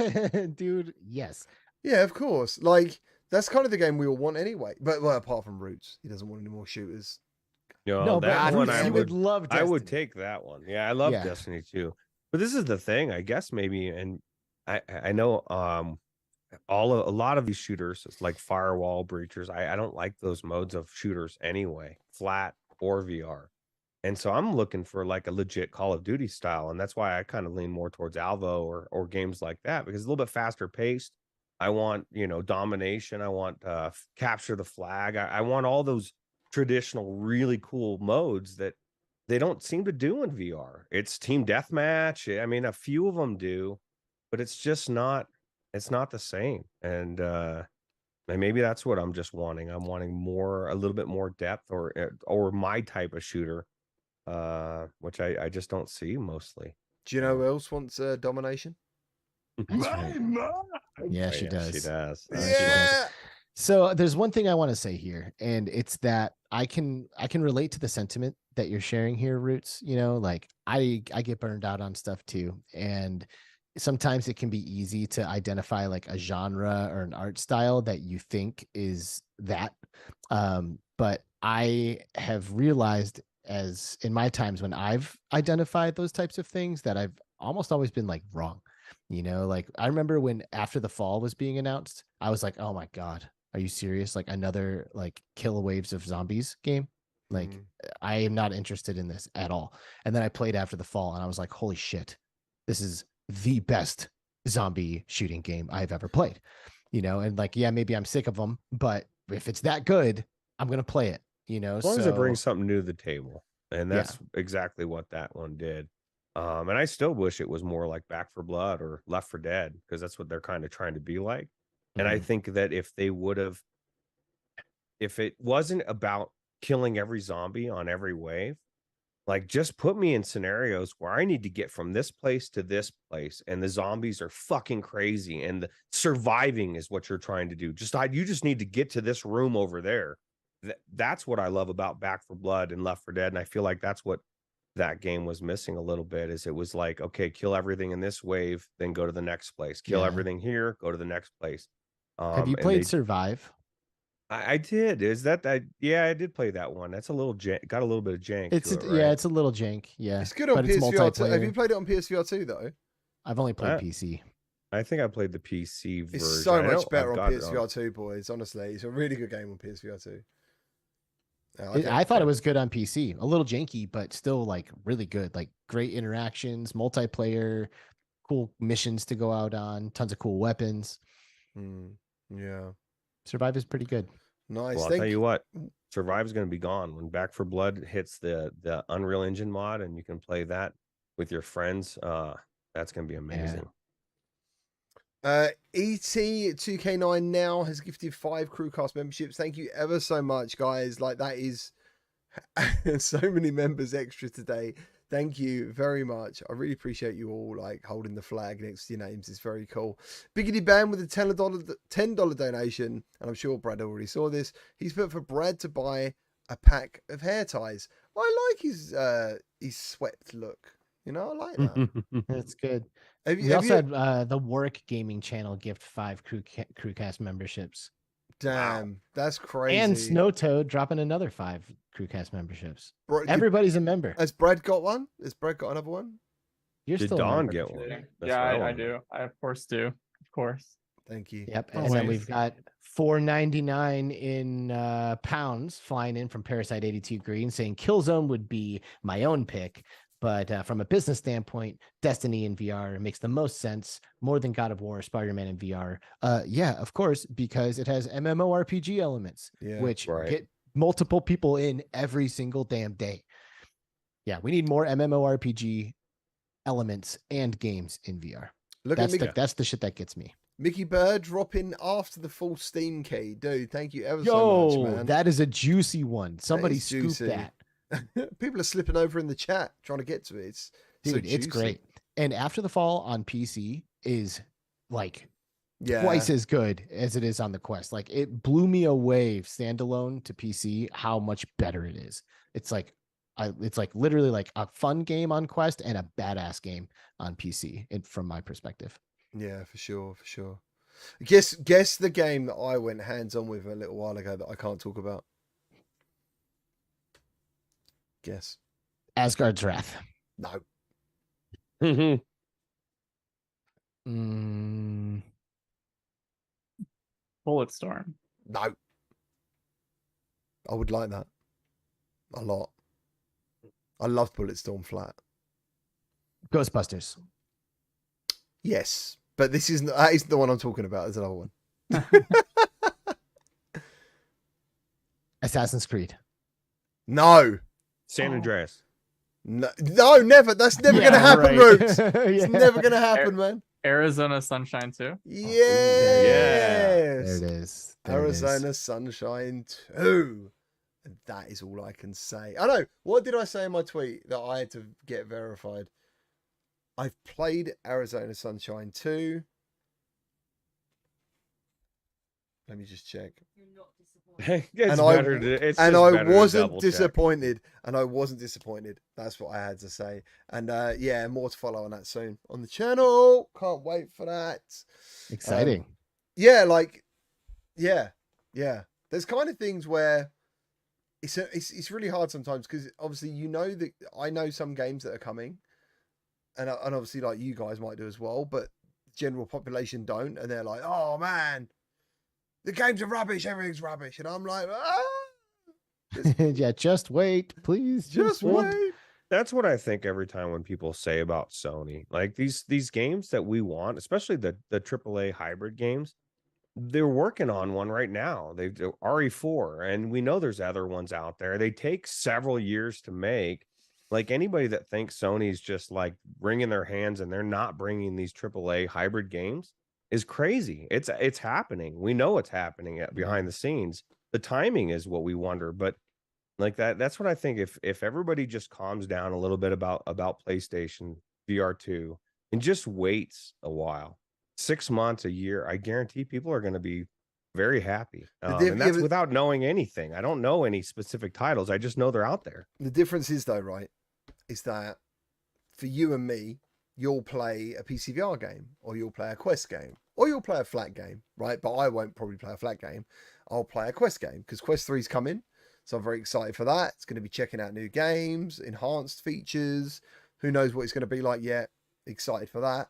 dude. Yes. Yeah, of course. Like, that's kind of the game we all want anyway. But well, apart from Roots, he doesn't want any more shooters. No, that but one Roots, I you would love Destiny. I would take that one. Yeah, I love Yeah. Destiny too. But this is the thing, I guess maybe, and I know a lot of these shooters, it's like Firewall Breachers. I don't like those modes of shooters anyway, flat or VR. And so I'm looking for like a legit Call of Duty style, and that's why I kind of lean more towards Alvo or games like that, because it's a little bit faster paced. I want, domination. I want capture the flag. I want all those traditional, really cool modes that they don't seem to do in VR. It's team deathmatch. I mean, a few of them do, but it's just not. It's not the same. And maybe that's what I'm just wanting. I'm wanting a little bit more depth, or my type of shooter, which I just don't see mostly. Do you know who else wants domination? That's right. Yeah, she She does. does. Yeah. So there's one thing I want to say here, and it's that I can relate to the sentiment that you're sharing here, Roots. Like I get burned out on stuff too, and sometimes it can be easy to identify like a genre or an art style that you think is that. But I have realized, as in my times when I've identified those types of things, that I've almost always been like wrong. Like I remember when After the Fall was being announced, I was like, oh my God, are you serious? Like another like kill waves of zombies game? Like I am not interested in this at all. And then I played After the Fall and I was like, holy shit, this is the best zombie shooting game I've ever played. And like, yeah, maybe I'm sick of them, but if it's that good, I'm going to play it, As long as it brings something new to the table. And that's exactly what that one did. And I still wish it was more like Back 4 Blood or Left 4 Dead, because that's what they're kind of trying to be like. And I think that if it wasn't about killing every zombie on every wave, like just put me in scenarios where I need to get from this place to this place and the zombies are fucking crazy and the surviving is what you're trying to do. You just need to get to this room over there. That's what I love about Back 4 Blood and Left 4 Dead. And I feel like that's what that game was missing a little bit, is it was like, okay, kill everything in this wave, then go to the next place, kill everything here, go to the next place. Have you played Survive? I did. Yeah, I did play that one. That's a little got a little bit of jank. It's a little jank. Yeah, it's good on PSVR too. Have you played it on PSVR too though? I've only played PC. I think I played the PC version. It's so much better on PSVR 2, boys. Honestly, it's a really good game on PSVR 2. I thought it was good on PC. A little janky, but still like really good. Like great interactions, multiplayer, cool missions to go out on, tons of cool weapons. Yeah. Survive is pretty good. Nice. Well, I'll tell you what, Survive is going to be gone when Back 4 Blood hits the Unreal Engine mod, and you can play that with your friends. That's going to be amazing. ET2K9 now has gifted 5 CruCast memberships. Thank you ever so much, guys. Like, that is so many members extra today. Thank you very much. I really appreciate you all like holding the flag next to your names. It's very cool. Biggity Bam with a $10 donation, and I'm sure Brad already saw this. He's put for Brad to buy a pack of hair ties. I like his swept look. I like that. That's good. We also had the Work Gaming Channel gift 5 CruCast memberships. Damn, wow. That's crazy. And Snowtoad dropping another 5 CruCast memberships. Everybody's a member. Has Brad got one? Has Brad got another one? You're Did still a Dawn member. get one? That's Yeah, what I wanna know. do. I of course do. Of course. Thank you. Yep. Oh, And then wait. we've got $4.99 in pounds flying in from Parasite 82 Green saying Killzone would be my own pick. But from a business standpoint, Destiny in VR makes the most sense, more than God of War, Spider-Man in VR. Yeah, of course, because it has MMORPG elements, Yeah. which Right. get multiple people in every single damn day. Yeah, we need more MMORPG elements and games in VR. Look That's at Mickey, that's the shit that gets me. Mickey Bird dropping after the full Steam key. Dude, thank you ever so Yo, much, man. that is a juicy one. Somebody is scoop juicy. that. People are slipping over in the chat trying to get to it. It's so Dude, it's juicy. great. And After the Fall on PC is like Yeah. twice as good as it is on the Quest. Like it blew me away standalone to PC how much better it is. It's like literally like a fun game on Quest and a badass game on PC from my perspective. Yeah, for sure, for sure. Guess the game that I went hands on with a little while ago that I can't talk about. Guess. Asgard's Wrath. No. Mm, Bulletstorm. No. I would like that. A lot. I love Bulletstorm flat. Ghostbusters. Yes. But that isn't the one I'm talking about. There's another one. Assassin's Creed. No. San Andreas. No, never. That's never going to happen, right. Roots. Yeah. It's never going to happen, man. Arizona Sunshine too. Yes. There it is. There it is. Arizona Sunshine 2. And that is all I can say. I know. What did I say in my tweet that I had to get verified? I've played Arizona Sunshine 2. Let me just check. It's I better to- it's and just I better to wasn't double check. disappointed. And I wasn't disappointed. That's what I had to say. And yeah, more to follow on that soon on the channel. Can't wait for that. Exciting. Yeah, like, yeah. There's kind of things where it's really hard sometimes because obviously that I know some games that are coming, and obviously like you guys might do as well, but general population don't, and they're like, oh man, the games are rubbish, everything's rubbish, and I'm like, Yeah, just wait, please. just wait. That's what I think every time when people say about Sony, like these games that we want, especially the AAA hybrid games, they're working on one right now. They've RE4, and we know there's other ones out there. They take several years to make. Like anybody that thinks Sony's just like wringing their hands and they're not bringing these AAA hybrid games is crazy. It's happening. We know it's happening behind the scenes. The timing is what we wonder, but like that's what I think. If everybody just calms down a little bit about PlayStation VR2 and just waits a while, 6 months, a year, I guarantee people are going to be very happy. And that's without knowing anything. I don't know any specific titles. I just know they're out there. The difference is though, right, is that for you and me, you'll play a PCVR game, or you'll play a Quest game, or you'll play a flat game, right? But I won't probably play a flat game. I'll play a Quest game because Quest 3's coming. So I'm very excited for that. It's going to be checking out new games, enhanced features. Who knows what it's going to be like yet. Excited for that.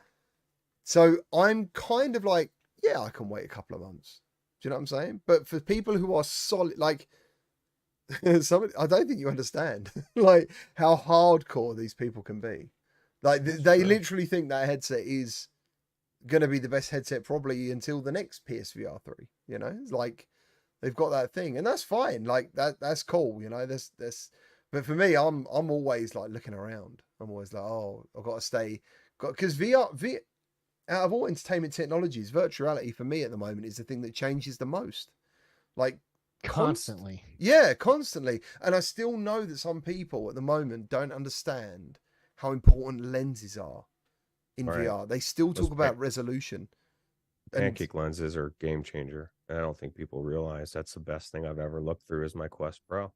So I'm kind of like, yeah, I can wait a couple of months. Do you know what I'm saying? But for people who are solid, like, I don't think you understand, like, how hardcore these people can be. Like, they literally think that headset is going to be the best headset probably until the next PSVR 3. You know, it's like they've got that thing, and that's fine. Like that's cool. You know, but for me, I'm always like looking around. I'm always like, oh, I've got to stay, because VR out of all entertainment technologies, virtual reality for me at the moment is the thing that changes the most. Like Constantly. Yeah, constantly. And I still know that some people at the moment don't understand how important lenses are in VR. They still talk about resolution. Pancake lenses are game changer. And I don't think people realize that's the best thing I've ever looked through is my Quest Pro.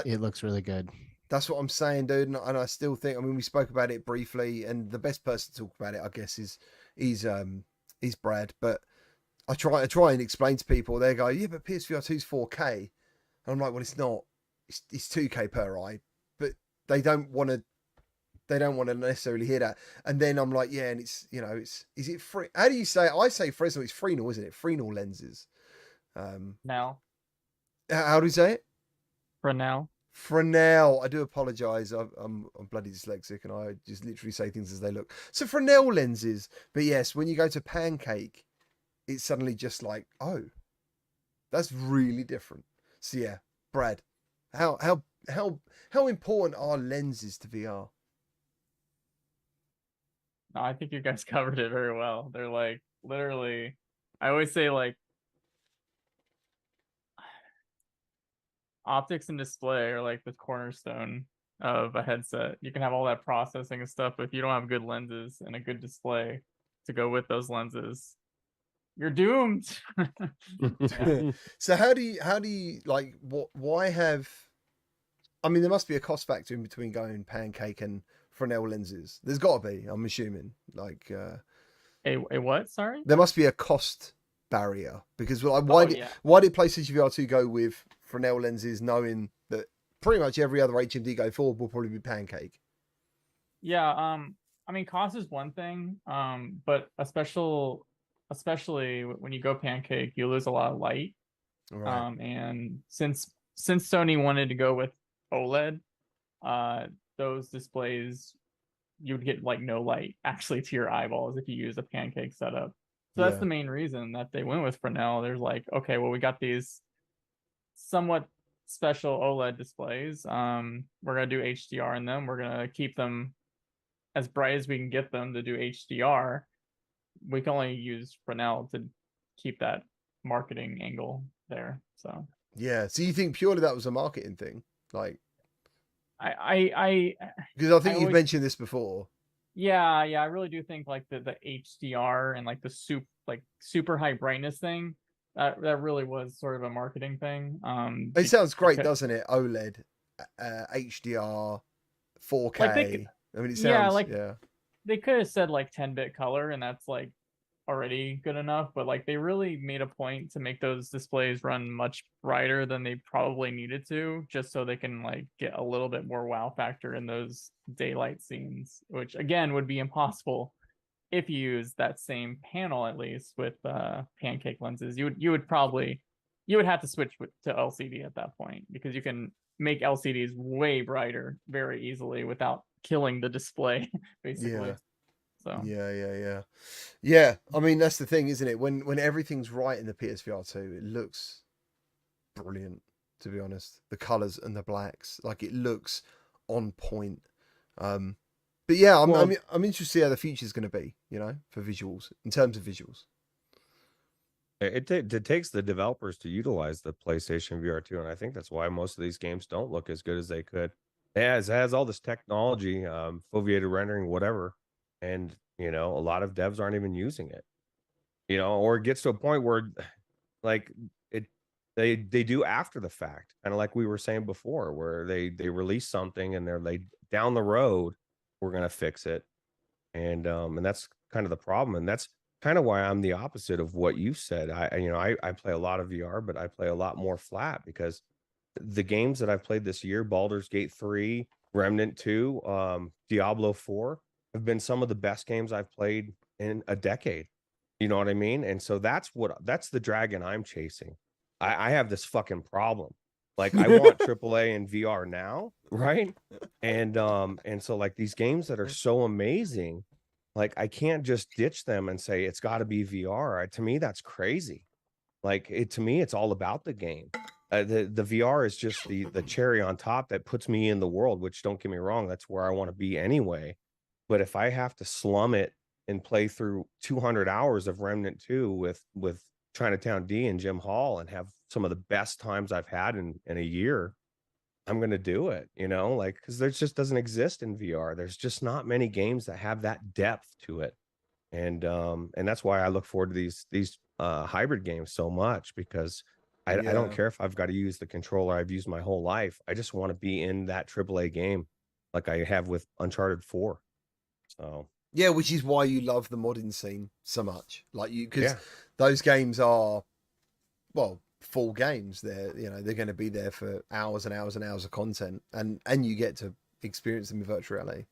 It looks really good. That's what I'm saying, dude. And I still think, I mean, we spoke about it briefly, and the best person to talk about it, I guess, is Brad. But I try and explain to people. They go, yeah, but PSVR 2 is 4K. And I'm like, well, it's not. It's 2K per eye. But they don't want to they don't want to necessarily hear that. And then I'm like, yeah, and it's, you know, is it free? How do you say it? I say Fresnel, it's Fresnel, isn't it? Fresnel lenses. Now, How do you say it? for now. Fresnel. I do apologize. I'm bloody dyslexic and I just literally say things as they look. So Fresnel lenses. But yes, when you go to Pancake, it's suddenly just like, oh, that's really different. So yeah, Brad, how important are lenses to VR? No, I think you guys covered it very well. They're like literally, I always say like optics and display are like the cornerstone of a headset. You can have all that processing and stuff, but if you don't have good lenses and a good display to go with those lenses, you're doomed. So how do you like why have, I mean, there must be a cost factor in between going Pancake and Fresnel lenses. There's got to be, I'm assuming. Like A what? Sorry. there must be a cost barrier because like, Yeah. why did PlayStation VR 2 go with Fresnel lenses, knowing that pretty much every other HMD go forward will probably be Pancake? Yeah. I mean, cost is one thing. But especially when you go Pancake, you lose a lot of light. Right. And since Sony wanted to go with OLED, those displays, you'd get like no light actually to your eyeballs if you use a Pancake setup. So that's Yeah. the main reason that they went with Fresnel. There's like, okay, well, we got these somewhat special OLED displays. We're gonna do HDR in them. We're gonna keep them as bright as we can get them to do HDR. We can only use Fresnel to keep that marketing angle there. So Yeah. So you think purely that was a marketing thing? Like, I because I think I you've always- mentioned this before. yeah, I really do think like the HDR and like the super high brightness thing, that really was sort of a marketing thing. It sounds great, because- doesn't it? OLED, HDR, 4K. Like I mean, it sounds, yeah, like yeah. they could have said like 10-bit color, and that's like already good enough, but like they really made a point to make those displays run much brighter than they probably needed to, just so they can like get a little bit more wow factor in those daylight scenes, which again would be impossible if you use that same panel, at least with Pancake lenses. You would have to switch to LCD at that point, because you can make LCDs way brighter very easily without killing the display basically. Yeah. So Yeah. I mean, that's the thing, isn't it? When everything's right in the PSVR 2, it looks brilliant, to be honest. The colors and the blacks, like, it looks on point. But yeah, I'm interested to see how the future's going to be, you know, for visuals, in terms of visuals. It takes the developers to utilize the PlayStation VR 2, and I think that's why most of these games don't look as good as they could. It has all this technology, foveated rendering, whatever, and you know, a lot of devs aren't even using it. You know, or it gets to a point where, like, they do after the fact, kind of like we were saying before, where they release something and they're like, down the road we're gonna fix it, and that's kind of the problem, and that's kind of why I'm the opposite of what you said. I play a lot of VR, but I play a lot more flat, because the games that I've played this year, Baldur's Gate 3, Remnant 2, Diablo 4, have been some of the best games I've played in a decade. You know what I mean? And so that's the dragon I'm chasing. I have this fucking problem. Like, I want AAA and VR now, right? And so like these games that are so amazing, like I can't just ditch them and say it's got to be VR. To me, that's crazy. Like, to me, it's all about the game. The VR is just the cherry on top that puts me in the world, which, don't get me wrong, that's where I want to be anyway. But if I have to slum it and play through 200 hours of Remnant 2 with Chinatown D and Jim Hall and have some of the best times I've had in a year, I'm going to do it, you know, like, because there just doesn't exist in VR. There's just not many games that have that depth to it. And that's why I look forward to these hybrid games so much, because I don't care if I've got to use the controller I've used my whole life. I just want to be in that AAA game like I have with Uncharted 4. So yeah, which is why you love the modding scene so much, like, you, because yeah. those games are, well, full games. They're going to be there for hours and hours and hours of content, and you get to experience them in virtual reality.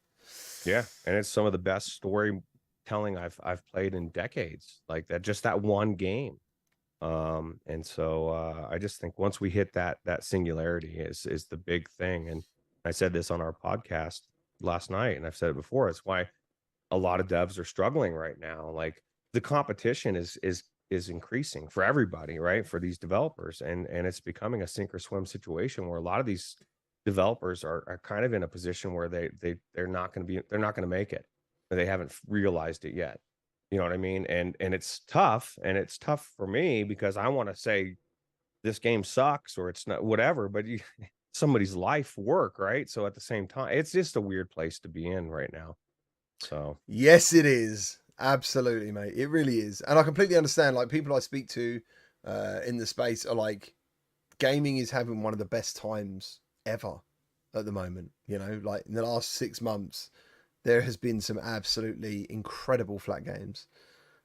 Yeah, and it's some of the best storytelling I've played in decades. Like that, just that one game. And so I just think once we hit that singularity is the big thing. And I said this on our podcast last night, and I've said it before. It's why a lot of devs are struggling right now. Like the competition is increasing for everybody, right? For these developers, and it's becoming a sink or swim situation where a lot of these developers are kind of in a position where they're not going to make it. They haven't realized it yet. You know what I mean? And it's tough, and it's tough for me because I want to say this game sucks or it's not, whatever, but somebody's life work, right? So at the same time, it's just a weird place to be in right now. So yes, it is. Absolutely, mate. It really is. And I completely understand, like, people I speak to in the space are like, gaming is having one of the best times ever at the moment. You know, like in the last 6 months, there has been some absolutely incredible flat games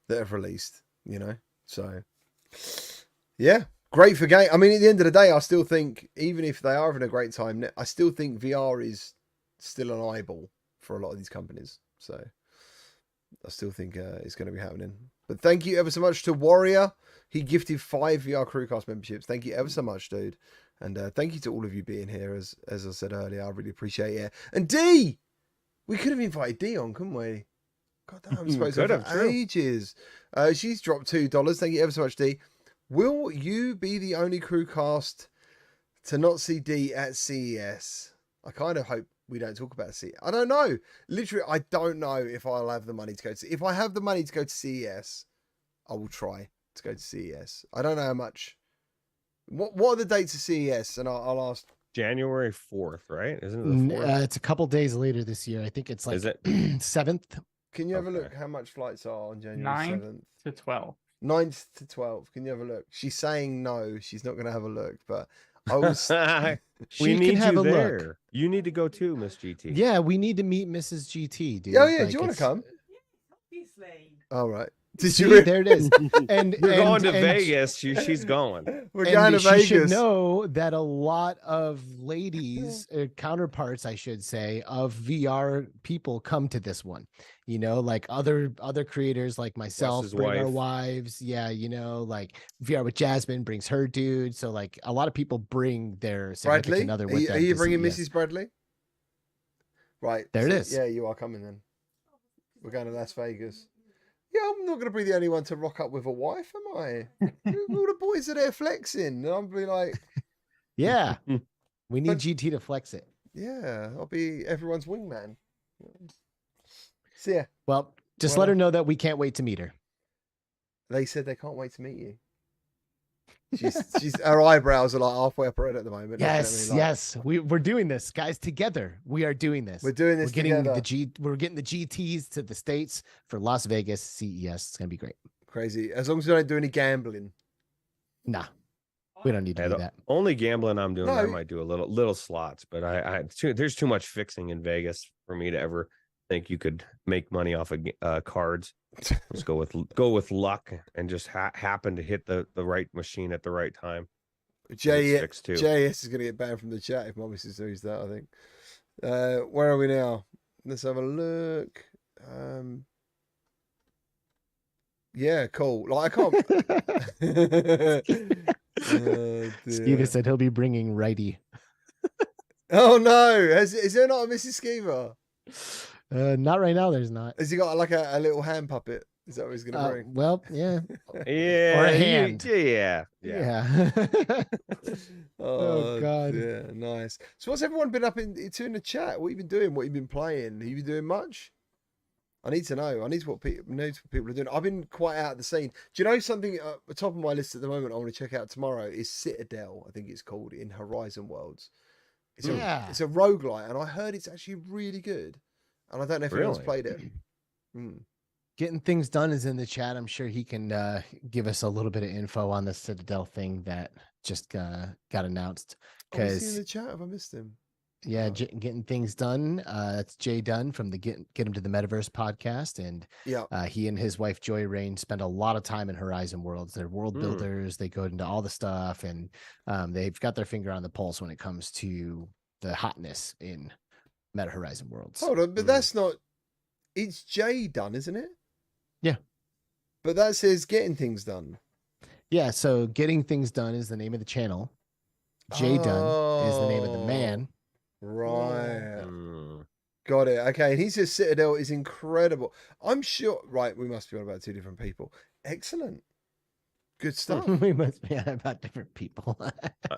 that have released, you know? So, yeah, great for game. I mean, at the end of the day, I still think, even if they are having a great time, I still think VR is still an eyeball for a lot of these companies. So, I still think it's going to be happening. But thank you ever so much to Warrior. He gifted 5 VR CruCast memberships. Thank you ever so much, dude. And thank you to all of you being here, as I said earlier. I really appreciate it. And D! We could have invited D on, couldn't we? God damn, I'm supposed to have for ages. She's dropped $2. Thank you ever so much, D. Will you be the only CruCast to not see D at CES? I kind of hope we don't talk about CES. I don't know. Literally, I don't know if I'll have the money to go to. If I have the money to go to CES, I will try to go to CES. I don't know how much. What are the dates of CES? And I'll ask. January 4th, right? Isn't it the 4th? It's a couple days later this year. I think it's like 7th. Can you have a look how much flights are on January 7th? 9th to 12th. 9th to 12th. Can you have a look? She's saying no. She's not going to have a look, but I was. We need have you a there. look. You need to go too, Miss GT. Yeah, we need to meet Mrs. GT, dude. Oh yeah, like, do you want to come? Obviously. All right. See, there it is. And You're going to and Vegas. She's going. We're and going to she Vegas. should know that a lot of ladies, counterparts, I should say, of VR people come to this one. You know, like other creators like myself his bring our wife. wives. Yeah, you know, like VR with Jasmine brings her dude. So like a lot of people bring their significant Bradley, other with them. are you to bringing CES. Mrs. Bradley? Right. There it is. Yeah, you are coming then. We're going to Las Vegas. Yeah, I'm not going to be the only one to rock up with a wife, am I? All the boys are there flexing, and I'm be like, Yeah, we need But- GT to flex it. yeah, I'll be everyone's wingman. So yeah, Well, just Well, let her know that we can't wait to meet her. they said they can't wait to meet you. She's her eyebrows are like halfway up her head at the moment. looking at Yes, me like, yes, we're doing this, guys. Together, we are doing this. We're doing this We're getting together. we're getting the GTs to the States for Las Vegas CES. It's gonna be great. Crazy. As long as we don't do any gambling. Nah, we don't need to Yeah, do the that. only gambling I'm doing, I No. might do a little slots, but there's too much fixing in Vegas for me to ever think you could make money off of cards. Just go with luck and just happen to hit the right machine at the right time. JS too. is going to get banned from the chat if my missus sees that, I think. Where are we now? Let's have a look. Yeah, cool. Like, I can't. Oh, Steven dear. said he'll be bringing righty. Oh, no. Is there not a Mrs. Skeever? Not right now. There's not. Has he got like a little hand puppet? Is that what he's going to bring? Well, yeah, Yeah, Or a hand. Yeah. yeah. Oh, God. Yeah, nice. So what's everyone been up into in the chat? What you been doing? What you been playing? Have you been doing much? I need to know. I need to what people are doing. I've been quite out of the scene. Do you know something at the top of my list at the moment I want to check out tomorrow is Citadel, I think it's called, in Horizon Worlds. It's a roguelite, and I heard it's actually really good. And I don't know if anyone's Really? played it. Mm. Getting things done is in the chat. I'm sure he can give us a little bit of info on the Citadel thing that just got announced. Oh, is he in Because the chat? Have I missed him? yeah, Oh. getting things done. That's Jay Dunn from the Get Him to the Metaverse podcast, and Yeah. he and his wife Joy Rain spend a lot of time in Horizon Worlds. They're world Hmm. builders. They go into all the stuff, and they've got their finger on the pulse when it comes to the hotness in Meta Horizon Worlds. Hold on, but Mm. that's not it's J done, isn't it? Yeah. But that says getting things done. Yeah, so Getting Things Done is the name of the channel. J Done is the name of the man. Right. Mm. Got it. Okay. And he says Citadel is incredible. I'm sure. Right. We must be on about two different people. Excellent. Good stuff. We must be about different people.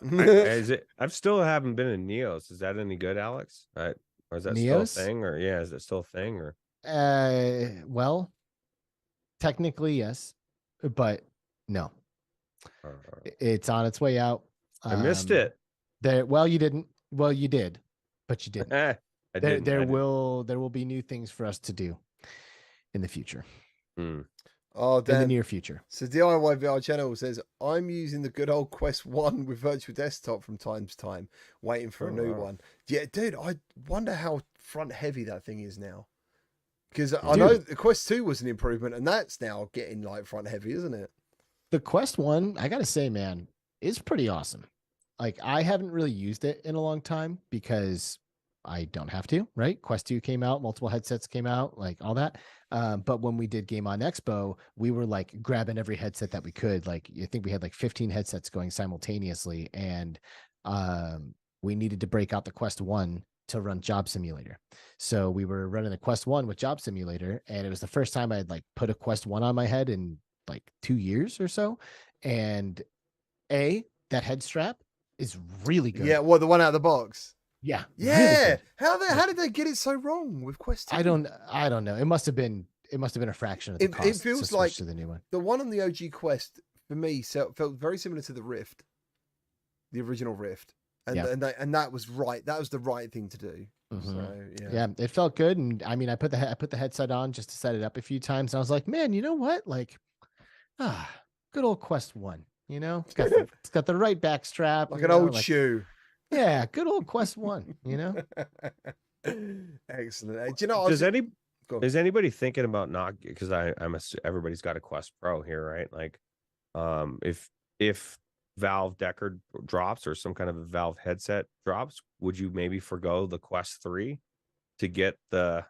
Is it? I've still haven't been in Neos. Is that any good, Alex? Or is that still a Neos? thing? Or yeah, is it still a thing? Or Well, technically yes, but no. It's on its way out. I missed it. Well, you didn't. Well, you did, but you didn't. I didn't. There will be new things for us to do in the future. Oh, in the damn. near future. So DIY VR channel says, I'm using the good old Quest 1 with virtual desktop from time to time, waiting for a new one. Yeah, dude, I wonder how front heavy that thing is now. Because I know the Quest 2 was an improvement, and that's now getting like front heavy, isn't it? The Quest 1, I gotta say, man, is pretty awesome. Like, I haven't really used it in a long time because I don't have to, right? Quest 2 came out, multiple headsets came out, like all that. But when we did Game on Expo, we were like grabbing every headset that we could. Like, I think we had like 15 headsets going simultaneously, and we needed to break out the Quest 1 to run Job Simulator. So we were running the Quest 1 with Job Simulator, and it was the first time I had like put a Quest 1 on my head in like 2 years or so. And that head strap is really good. Yeah, well, the one out of the box. Yeah. Yeah. Really how did they get it so wrong with Quest 2? I don't know. It must have been a fraction of the cost. It feels to like to the new one. The one on the OG Quest for me felt very similar to the Rift, the original Rift, and that was right. That was the right thing to do. So Yeah, it felt good, and I mean, I put the headset on just to set it up a few times, and I was like, man, you know what? Like, good old Quest 1. You know, it's got the right back strap, like an old shoe. Yeah, good old Quest 1. You know. Excellent. Do you know? Is anybody thinking about not? Because everybody's got a Quest Pro here, right? Like, if Valve Decker drops or some kind of a Valve headset drops, would you maybe forgo the Quest 3 to get the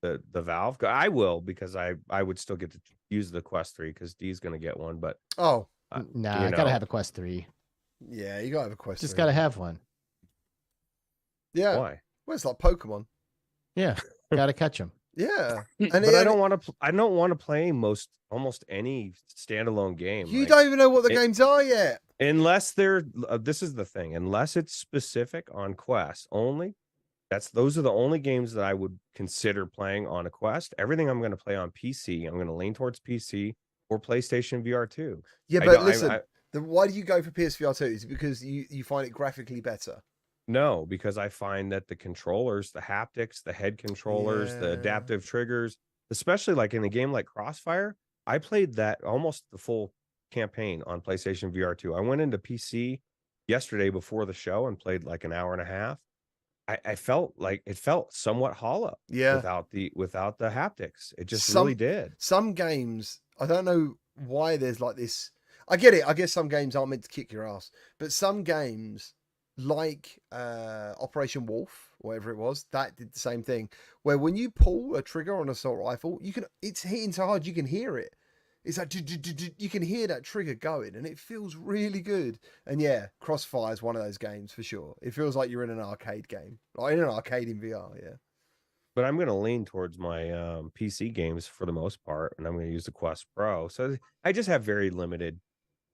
Valve? I will, because I would still get to use the Quest 3 because D's going to get one. But I gotta have a Quest 3. Yeah, you gotta have a Quest. Just gotta have one. Yeah. Why? Well, it's like Pokemon. Yeah, gotta catch them. Yeah, but I don't want to. I don't want to play almost any standalone game. You don't even know what the games are yet. Unless they're. This is the thing. Unless it's specific on Quest only. Those are the only games that I would consider playing on a Quest. Everything I'm going to play on PC. I'm going to lean towards PC or PlayStation VR 2. Yeah, but listen. Why do you go for PSVR 2? Is it because you find it graphically better? No, because I find that the controllers, the haptics, the head controllers, the adaptive triggers, especially like in a game like Crossfire, I played that almost the full campaign on PlayStation VR 2. I went into PC yesterday before the show and played like an hour and a half. I felt like it felt somewhat hollow without the haptics. It just really did. Some games, I don't know why there's like this. I get it. I guess some games aren't meant to kick your ass, but some games like Operation Wolf, whatever it was, that did the same thing. Where when you pull a trigger on an assault rifle, it's hitting so hard you can hear it. It's like you can hear that trigger going, and it feels really good. And yeah, Crossfire is one of those games for sure. It feels like you're in an arcade game, like in an arcade in VR. Yeah. But I'm going to lean towards my PC games for the most part, and I'm going to use the Quest Pro. So I just have very limited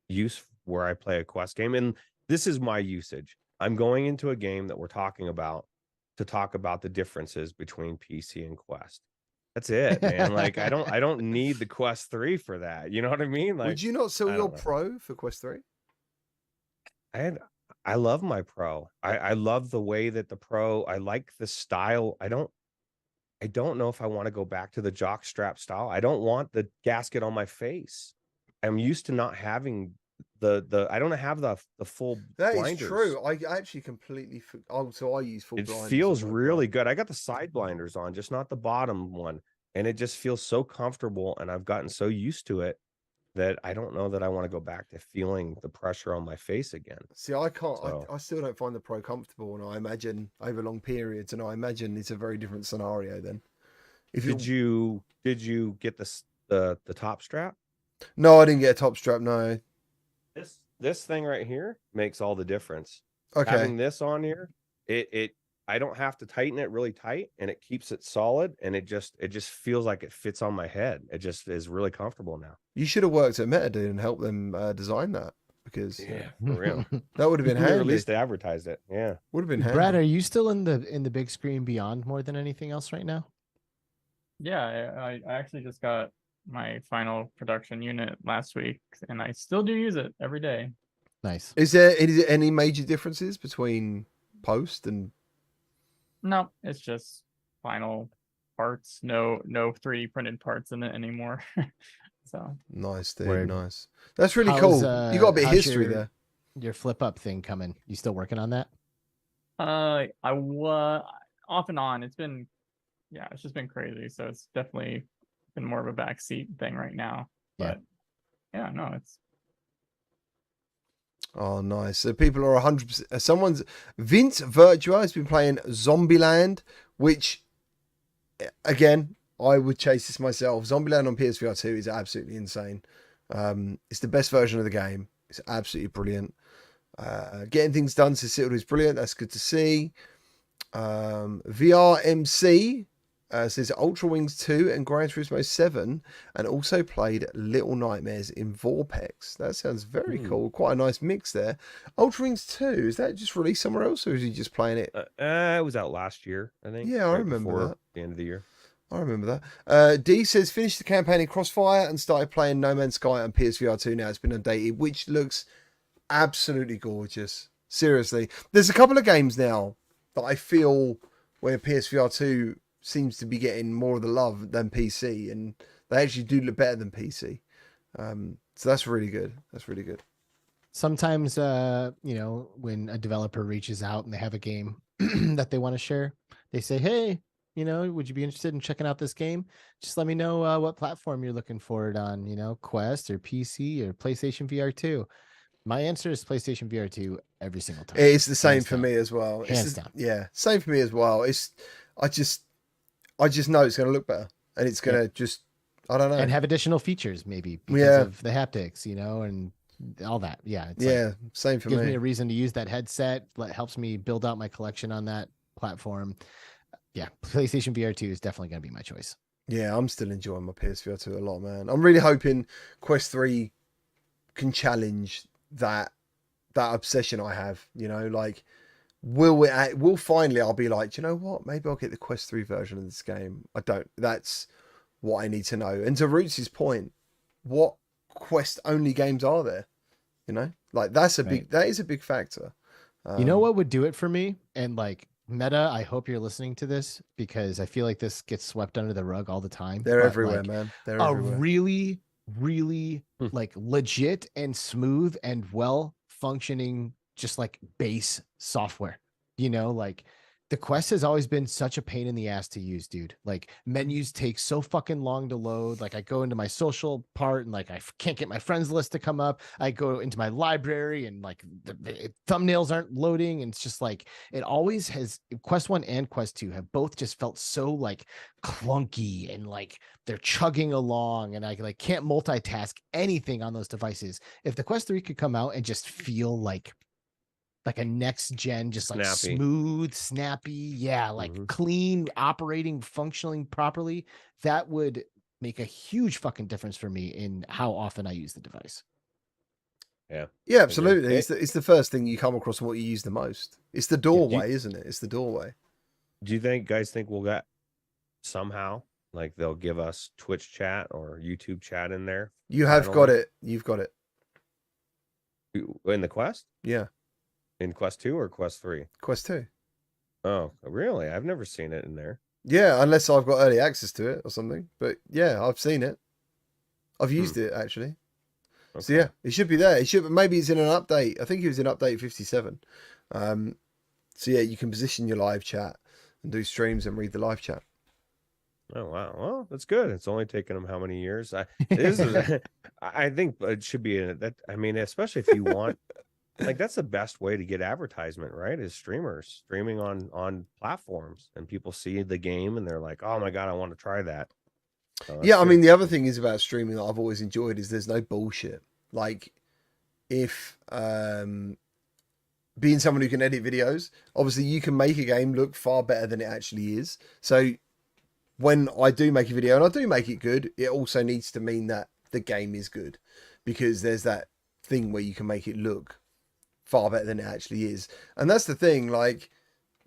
use where I play a Quest game, and this is my usage. I'm going into a game that we're talking about to talk about the differences between PC and Quest. That's it, man. Like I don't need the Quest 3 for that. You know what I mean? Like, would you not sell your Pro for Quest 3? I love my Pro. I love the way that the Pro. I like the style. I don't know if I want to go back to the jock strap style. I don't want the gasket on my face. I'm used to not having I don't have the full blinders. That is true. I actually completely so I use full blinders. It feels really good. I got the side blinders on, just not the bottom one, and it just feels so comfortable, and I've gotten so used to it that I don't know that I want to go back to feeling the pressure on my face again. See, I can't. I still don't find the Pro comfortable, and I imagine over long periods, and I imagine it's a very different scenario then. If Did you get the top strap? No, I didn't get a top strap. No. This thing right here makes all the difference. Okay. Having this on here, it I don't have to tighten it really tight, and it keeps it solid, and it just feels like it fits on my head. It just is really comfortable now. You should have worked at Metadata and helped them design that, because For real. that would have been They handy. released it, advertised it. Yeah. Would have been handy. Brad, are you still in the big screen beyond more than anything else right now? Yeah, I actually just got my final production unit last week, and I still do use it every day. Nice. Is there any major differences between post and? No, it's just final parts. No 3D printed parts in it anymore. So Nice, dude. Word. Nice. That's really How's, cool. You got a bit of how's history there. Your flip up thing coming. You still working on that? I was off and on. It's just been crazy. So it's definitely been more of a backseat thing right now. Yeah. But yeah, no, it's Oh, nice. So people are 100%. Vince Virtua has been playing Zombieland, which, again, I would chase this myself. Zombieland on PSVR 2 is absolutely insane. It's the best version of the game. It's absolutely brilliant. Getting things done to Citadel is brilliant. That's good to see. VRMC says Ultra Wings 2 and Gran Turismo 7, and also played Little Nightmares in Vorpex. That sounds very cool. Quite a nice mix there. Ultra Wings 2, is that just released somewhere else, or is he just playing it? It was out last year, I think. Yeah, I remember before that. the end of the year. I remember that. D says finished the campaign in Crossfire and started playing No Man's Sky on PSVR 2 now. It's been updated, which looks absolutely gorgeous. Seriously. There's a couple of games now that I feel where PSVR 2 seems to be getting more of the love than PC, and they actually do look better than PC. So that's really good. That's really good. Sometimes, when a developer reaches out and they have a game that they want to share, they say, hey, would you be interested in checking out this game? Just let me know what platform you're looking for it on, Quest or PC or PlayStation VR 2. My answer is PlayStation VR 2 every single time. It's the same Hands for down. me as well. Hands down. Yeah, same for me as well. I just know it's going to look better, and it's going to just, I don't know. And have additional features maybe because Yeah. of the haptics, and all that. Yeah. It's Yeah, same for gives me me. a reason to use that headset. Helps me build out my collection on that platform. Yeah, PlayStation VR 2 is definitely going to be my choice. Yeah, I'm still enjoying my PSVR 2 a lot, man. I'm really hoping Quest 3 can challenge that obsession I have, will finally I'll be like, do you know what? Maybe I'll get the Quest 3 version of this game. That's what I need to know. And to Roots' point, what Quest only games are there? That is a big factor. You know what would do it for me? And Meta, I hope you're listening to this because I feel like this gets swept under the rug all the time. They're but, everywhere, man. They're a everywhere. really, really legit and smooth and well functioning, just base software. The Quest has always been such a pain in the ass to use, dude. Menus take so fucking long to load. I go into my social part and I can't get my friends list to come up. I go into my library and the thumbnails aren't loading. And it's just it always has. Quest 1 and Quest 2 have both just felt so clunky and they're chugging along, and I can't multitask anything on those devices. If the Quest 3 could come out and just feel like a next gen, just Snappy. smooth, snappy, clean, operating, functioning properly, that would make a huge fucking difference for me in how often I use the device. Yeah. Yeah, absolutely. It's the first thing you come across and what you use the most. It's the doorway, isn't it? It's the doorway. Do you guys think we'll get somehow they'll give us Twitch chat or YouTube chat in there? You have got it. You've got it. In the Quest? Yeah. In Quest 2 or Quest 3? Quest 2. Oh, really? I've never seen it in there. Yeah, unless I've got early access to it or something. But yeah, I've seen it. I've used it actually. Okay. So yeah, it should be there. Maybe it's in an update. I think it was in update 57. So yeah, you can position your live chat and do streams and read the live chat. Oh wow! Well, that's good. It's only taken them how many years? I think it should be that. I mean, especially if you want like that's the best way to get advertisement, right? Is streamers streaming on platforms, and people see the game and they're like, oh my god, I want to try that. So that's Yeah, I good. mean, the other thing is about streaming that I've always enjoyed is there's no bullshit. Like, if being someone who can edit videos, obviously you can make a game look far better than it actually is. So when I do make a video and I do make it good, it also needs to mean that the game is good, because there's that thing where you can make it look far better than it actually is. And that's the thing, like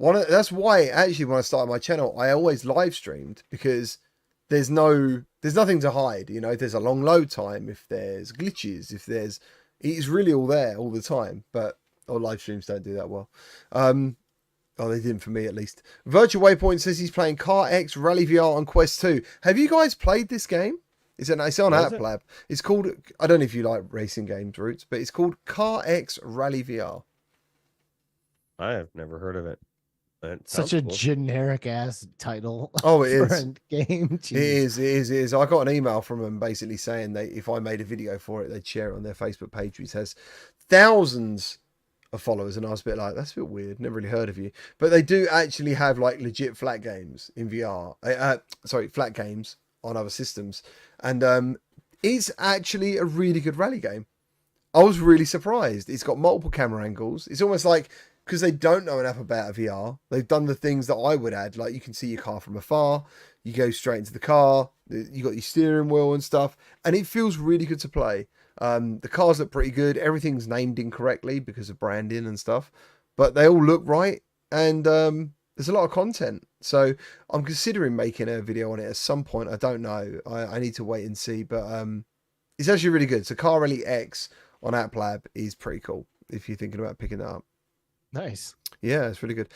that's why actually when I started my channel, I always live streamed, because there's nothing to hide, you know. If there's a long load time, if there's glitches, it's really all there all the time. But live streams don't do that well. Oh, they didn't for me, at least. Virtual Waypoint says he's playing Car X Rally VR on Quest 2. Have you guys played this game? It's on What is App it? Lab. It's called, I don't know if you like racing games, Roots, but it's called Car X Rally VR. I have never heard of it. It Such sounds a cool. generic ass title. Oh, it for is. a game. It Jeez. is. I got an email from them basically saying if I made a video for it, they'd share it on their Facebook page, which has thousands of followers. And I was a bit like, that's a bit weird. Never really heard of you. But they do actually have like legit flat games in VR. Flat games on other systems. And it's actually a really good rally game. I was really surprised. It's got multiple camera angles. It's almost like, because they don't know enough about VR, they've done the things that I would add. Like, you can see your car from afar, you go straight into the car, you got your steering wheel and stuff, and it feels really good to play. The cars look pretty good. Everything's named incorrectly because of branding and stuff, but they all look right, and there's a lot of content. So I'm considering making a video on it at some point. I don't know. I need to wait and see, but it's actually really good. So Car Rally X on App Lab is pretty cool if you're thinking about picking that up. Nice. Yeah, it's really good.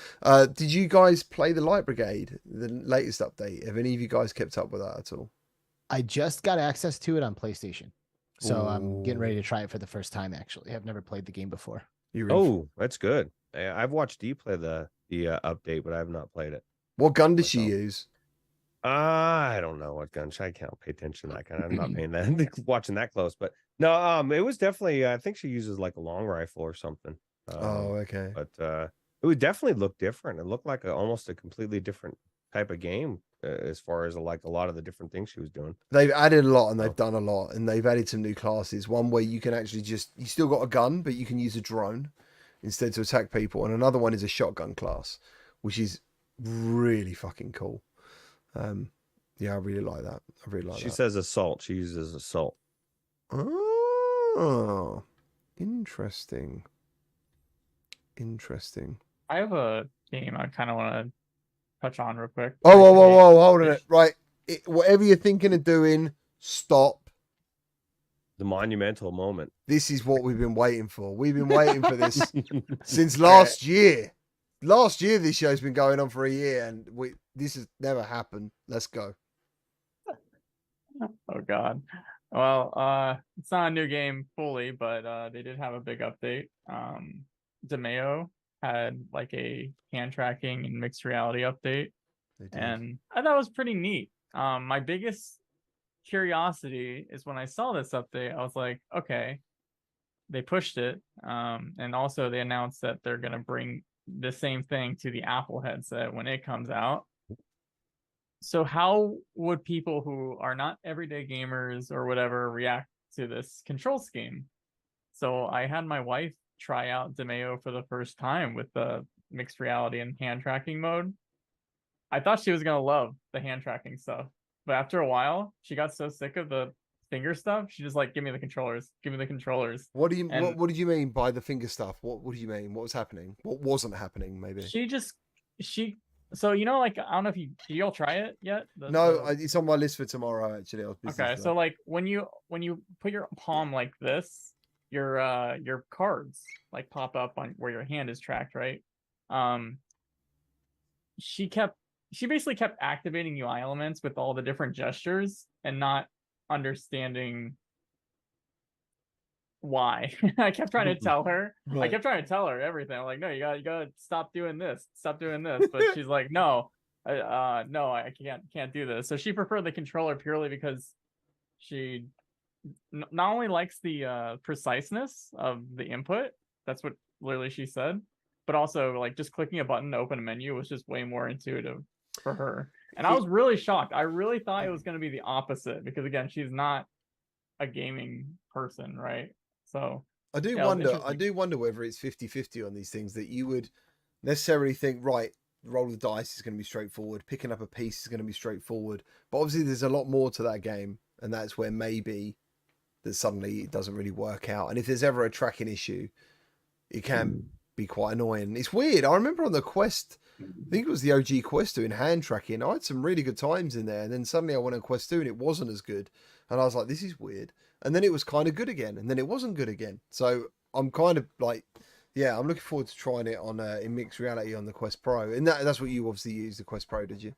Did you guys play the Light Brigade, the latest update? Have any of you guys kept up with that at all? I just got access to it on PlayStation. So I'm getting Ooh. ready to try it for the first time, actually. I've never played the game before. You really Oh, that's good. I've watched D play the update, but I have not played it. What gun did she myself. use? I don't know what gun. I can't pay attention to that kind. I'm not paying that watching that close. But no, it was definitely. I think she uses like a long rifle or something. Oh, okay. But it would definitely look different. It looked like almost a completely different type of game as far as like a lot of the different things she was doing. They've added a lot and they've Oh. done a lot, and they've added some new classes. One where you can actually you still got a gun, but you can use a drone instead to attack people. And another one is a shotgun class, which is really fucking cool. Yeah, I really like that. I really like She that. says assault. She uses assault. Oh, interesting. I have a game I kind of want to touch on real quick. Oh, whoa, Basically, hold on it. Right. Whatever you're thinking of doing, stop. The monumental moment. This is what we've been waiting for. We've been waiting for this since last year. Last year, this show's been going on for a year, and this has never happened. Let's go. Oh God. Well, it's not a new game fully, but they did have a big update. DeMeo had like a hand tracking and mixed reality update, They did. and I thought it was pretty neat. My biggest curiosity is when I saw this update, I was like, okay, they pushed it. And also they announced that they're gonna bring the same thing to the Apple headset when it comes out. So how would people who are not everyday gamers or whatever react to this control scheme? So I had my wife try out DeMeo for the first time with the mixed reality and hand tracking mode. I thought she was gonna love the hand tracking stuff, but after a while, she got so sick of the finger stuff. She just like, give me the controllers, give me the controllers. What do you And- what did you mean by the finger stuff? What do you mean? What was happening? What wasn't happening? Maybe. So you know, like, I don't know if you all try it yet. No, it's on my list for tomorrow. Actually, I was busy Okay, for so that. like when you put your palm like this, your cards like pop up on where your hand is tracked, right? She basically kept activating UI elements with all the different gestures and not understanding why. I kept trying to tell her. I Right. kept trying to tell her everything. I'm like, no, you gotta stop doing this, But she's like, no, no, I can't do this. So she preferred the controller purely because she not only likes the preciseness of the input, that's what literally she said. But also, like, just clicking a button to open a menu was just way more intuitive for her. And I was really shocked. I really thought it was going to be the opposite because, again, she's not a gaming person, right? So I do yeah, it was wonder. I interesting. do wonder whether it's 50-50 on these things, that you would necessarily think, right, roll the dice is going to be straightforward, picking up a piece is going to be straightforward. But obviously, there's a lot more to that game, and that's where maybe that suddenly it doesn't really work out. And if there's ever a tracking issue, it can be quite annoying. It's weird. I remember on the Quest, I think it was the OG Quest 2 in hand tracking. I had some really good times in there, and then suddenly I went on Quest 2 and it wasn't as good. And I was like, this is weird. And then it was kind of good again, and then it wasn't good again. So I'm kind of like, yeah, I'm looking forward to trying it on in mixed reality on the Quest Pro. And that's what you obviously used, the Quest Pro, did you?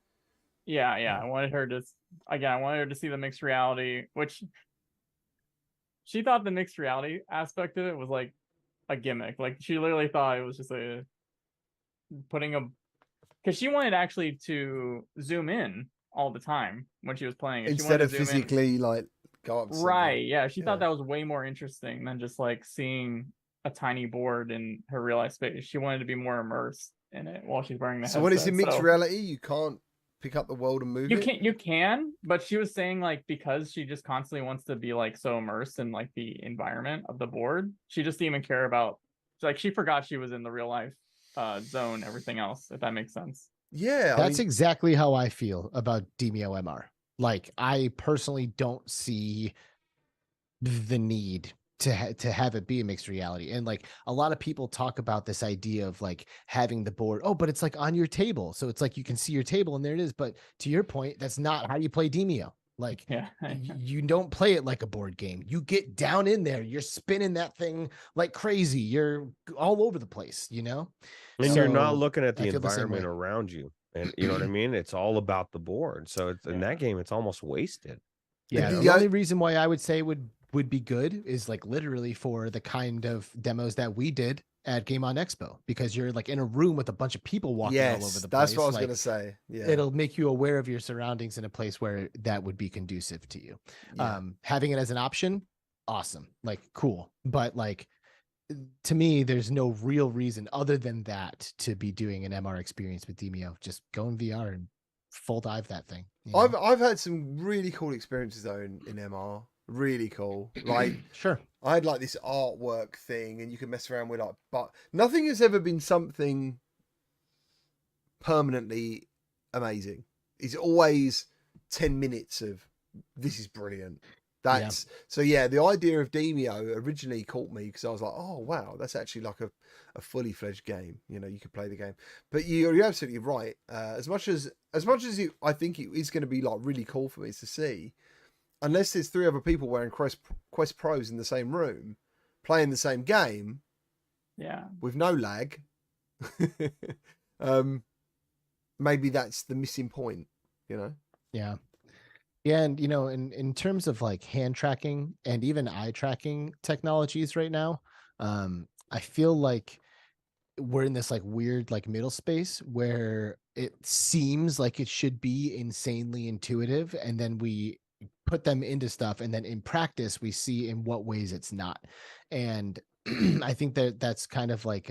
Yeah. I wanted her to, again, I wanted her to see the mixed reality, which she thought the mixed reality aspect of it was like a gimmick. Like, she literally thought it was just because she wanted actually to zoom in all the time when she was playing it. Instead of physically like go up to right. Yeah. She Yeah. thought that was way more interesting than just like seeing a tiny board in her real life space. She wanted to be more immersed in it while she's wearing the So headset. when it's in mixed reality, you can't pick up the world and move it? You can, but she was saying, like, because she just constantly wants to be like so immersed in like the environment of the board, she just didn't even care about, like, she forgot she was in the real life zone, everything else, if that makes sense. Yeah. That's exactly how I feel about Demio MR. Like, I personally don't see the need to have it be a mixed reality. And like, a lot of people talk about this idea of like having the board, oh, but it's like on your table, so it's like you can see your table and there it is. But to your point, that's not how you play Demio. Like, Yeah. you don't play it like a board game. You get down in there, you're spinning that thing like crazy, you're all over the place, you know. And you're not So, looking at the I feel the same environment way. around you, and you know what I mean. It's all about the board. So it's, in that game, it's almost wasted. Yeah, The the only reason why I would say would be good is like literally for the kind of demos that we did at Game On Expo, because you're like in a room with a bunch of people walking all over Yes, the place. that's what I was like, going to say. Yeah. It'll make you aware of your surroundings in a place where that would be conducive to you. Yeah. Having it as an option, awesome, like cool. But like, to me, there's no real reason other than that to be doing an MR experience with Demio. Just go in VR and full dive that thing. you know? I've had some really cool experiences though in MR. Really cool. Like, Sure. I had like this artwork thing, and you can mess around with like, but nothing has ever been something permanently amazing. It's always 10 minutes of this is brilliant. That's so yeah, the idea of Demio originally caught me because I was like, oh wow, that's actually like a fully fledged game. You know, you could play the game. But you're absolutely right. As much as I think it is going to be like really cool for me to see, unless there's 3 other people wearing Quest Pros in the same room, playing the same game, Yeah. with no lag, maybe that's the missing point, you know? Yeah. Yeah. And, you know, in terms of like hand tracking and even eye tracking technologies right now, I feel like we're in this like weird like middle space where it seems like it should be insanely intuitive, and then we put them into stuff, and then in practice we see in what ways it's not. And I think that that's kind of like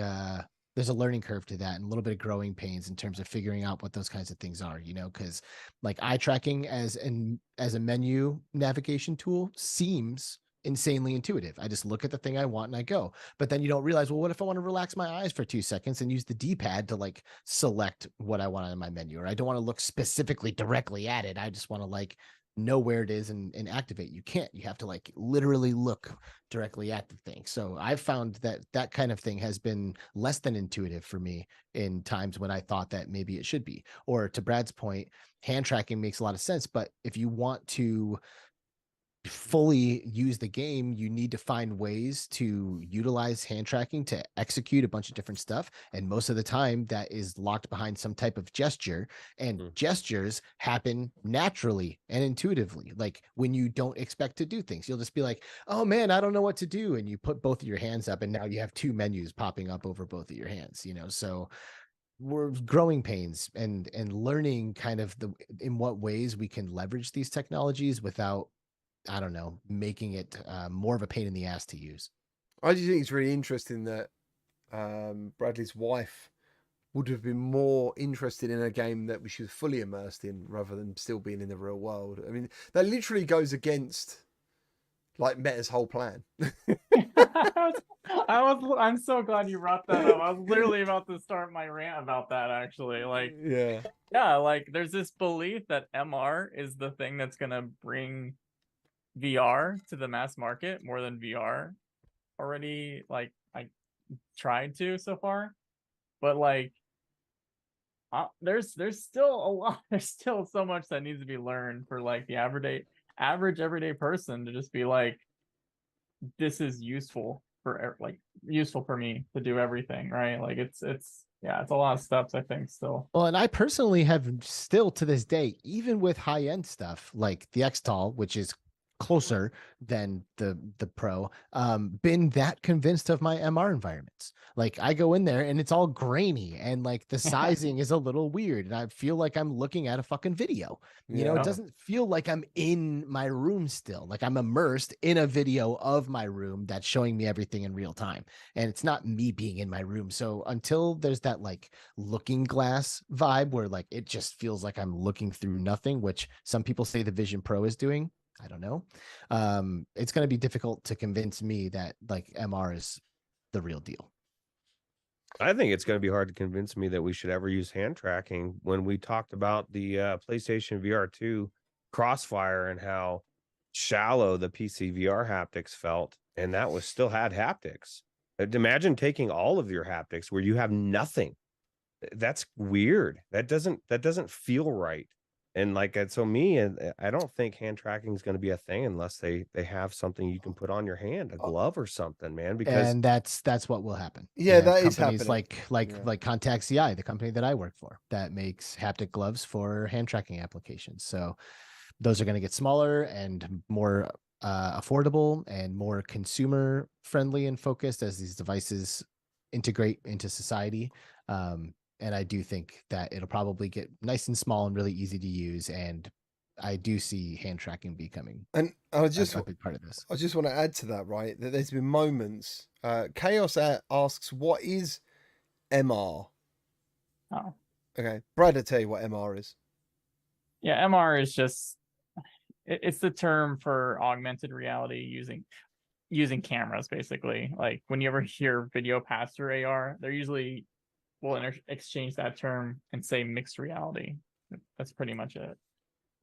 there's a learning curve to that, and a little bit of growing pains in terms of figuring out what those kinds of things are, you know, because like eye tracking as a menu navigation tool seems insanely intuitive. I just look at the thing I want and I go. But then you don't realize, well, what if I want to relax my eyes for 2 seconds and use the D-pad to like select what I want in my menu, or I don't want to look specifically directly at it. I just want to like know where it is and activate. You can't. You have to like literally look directly at the thing. So I've found that kind of thing has been less than intuitive for me in times when I thought that maybe it should be. Or to Brad's point, hand tracking makes a lot of sense, but if you want to fully use the game, you need to find ways to utilize hand tracking to execute a bunch of different stuff, and most of the time that is locked behind some type of gesture, and gestures happen naturally and intuitively. Like when you don't expect to do things, you'll just be like, oh man, I don't know what to do, and you put both of your hands up and now you have 2 menus popping up over both of your hands, you know. So we're growing pains and learning kind of in what ways we can leverage these technologies without, I don't know, making it more of a pain in the ass to use. I just think it's really interesting that Bradley's wife would have been more interested in a game that she was fully immersed in rather than still being in the real world. I mean, that literally goes against like Meta's whole plan. I'm so glad you brought that up. I was literally about to start my rant about that actually. Like, yeah, like there's this belief that MR is the thing that's gonna bring VR to the mass market more than VR already. Like, I tried to so far, but like, there's still a lot. There's still so much that needs to be learned for like the average everyday person to just be like, this is useful for useful for me to do everything, right? Like it's yeah, it's a lot of steps, I think, still. Well, and I personally have still to this day, even with high end stuff like the X-Tall, which is closer than the Pro, been that convinced of my MR environments. Like I go in there and it's all grainy and like the sizing is a little weird and I feel like I'm looking at a fucking video. You know, it doesn't feel like I'm in my room still. Like I'm immersed in a video of my room that's showing me everything in real time. And it's not me being in my room. So until there's that like looking glass vibe where like it just feels like I'm looking through nothing, which some people say the Vision Pro is doing, I don't know. It's going to be difficult to convince me that like MR is the real deal. I think it's going to be hard to convince me that we should ever use hand tracking when we talked about the PlayStation VR 2 Crossfire and how shallow the PCVR haptics felt, and that was still had haptics. Imagine taking all of your haptics where you have nothing. That's weird. That doesn't feel right. And like so I don't think hand tracking is going to be a thing unless they have something you can put on your hand, a glove or something, man. Because and that's what will happen. Yeah, that is companies happening. like Contact CI, the company that I work for, that makes haptic gloves for hand tracking applications. So those are going to get smaller and more affordable and more consumer friendly and focused as these devices integrate into society. And I do think that it'll probably get nice and small and really easy to use. And I do see hand tracking becoming a big part of this. I just want to add to that, right? That there's been moments. Chaos asks, what is MR? Oh. Okay. Brad, I'll tell you what MR is. Yeah, MR is just, it's the term for augmented reality using cameras, basically. Like when you ever hear video pass through AR, they're usually will exchange that term and say mixed reality. That's pretty much it.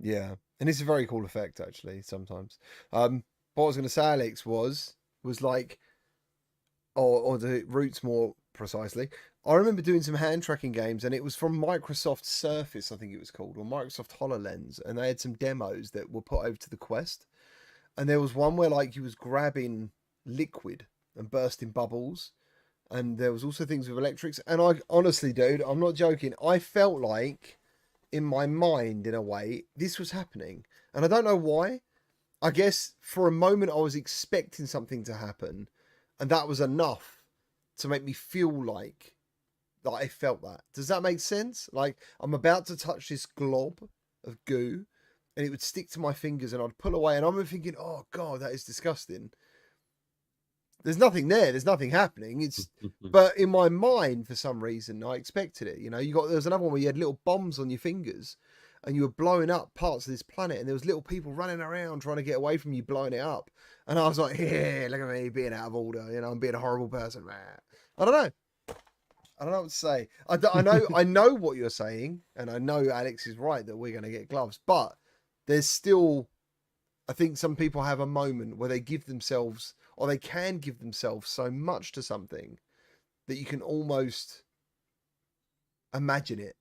Yeah, and it's a very cool effect actually. Sometimes, what I was going to say, Alyx, was like, or the roots more precisely. I remember doing some hand tracking games, and it was from Microsoft Surface, I think it was called, or Microsoft HoloLens, and they had some demos that were put over to the Quest, and there was one where like you was grabbing liquid and bursting bubbles. And there was also things with electrics. And I honestly, dude, I'm not joking. I felt like in my mind, in a way, this was happening. And I don't know why. I guess for a moment I was expecting something to happen. And that was enough to make me feel like that I felt that. Does that make sense? Like I'm about to touch this glob of goo and it would stick to my fingers and I'd pull away. And I'm thinking, oh God, that is disgusting. There's nothing there. There's nothing happening. It's, but in my mind, for some reason, I expected it. You know, there was another one where you had little bombs on your fingers, and you were blowing up parts of this planet, and there was little people running around trying to get away from you, blowing it up. And I was like, yeah, look at me being out of order. You know, I'm being a horrible person. I don't know. I don't know what to say. I know what you're saying, and I know Alyx is right that we're going to get gloves, but there's still, I think some people have a moment where they give themselves, or they can give themselves so much to something that you can almost imagine it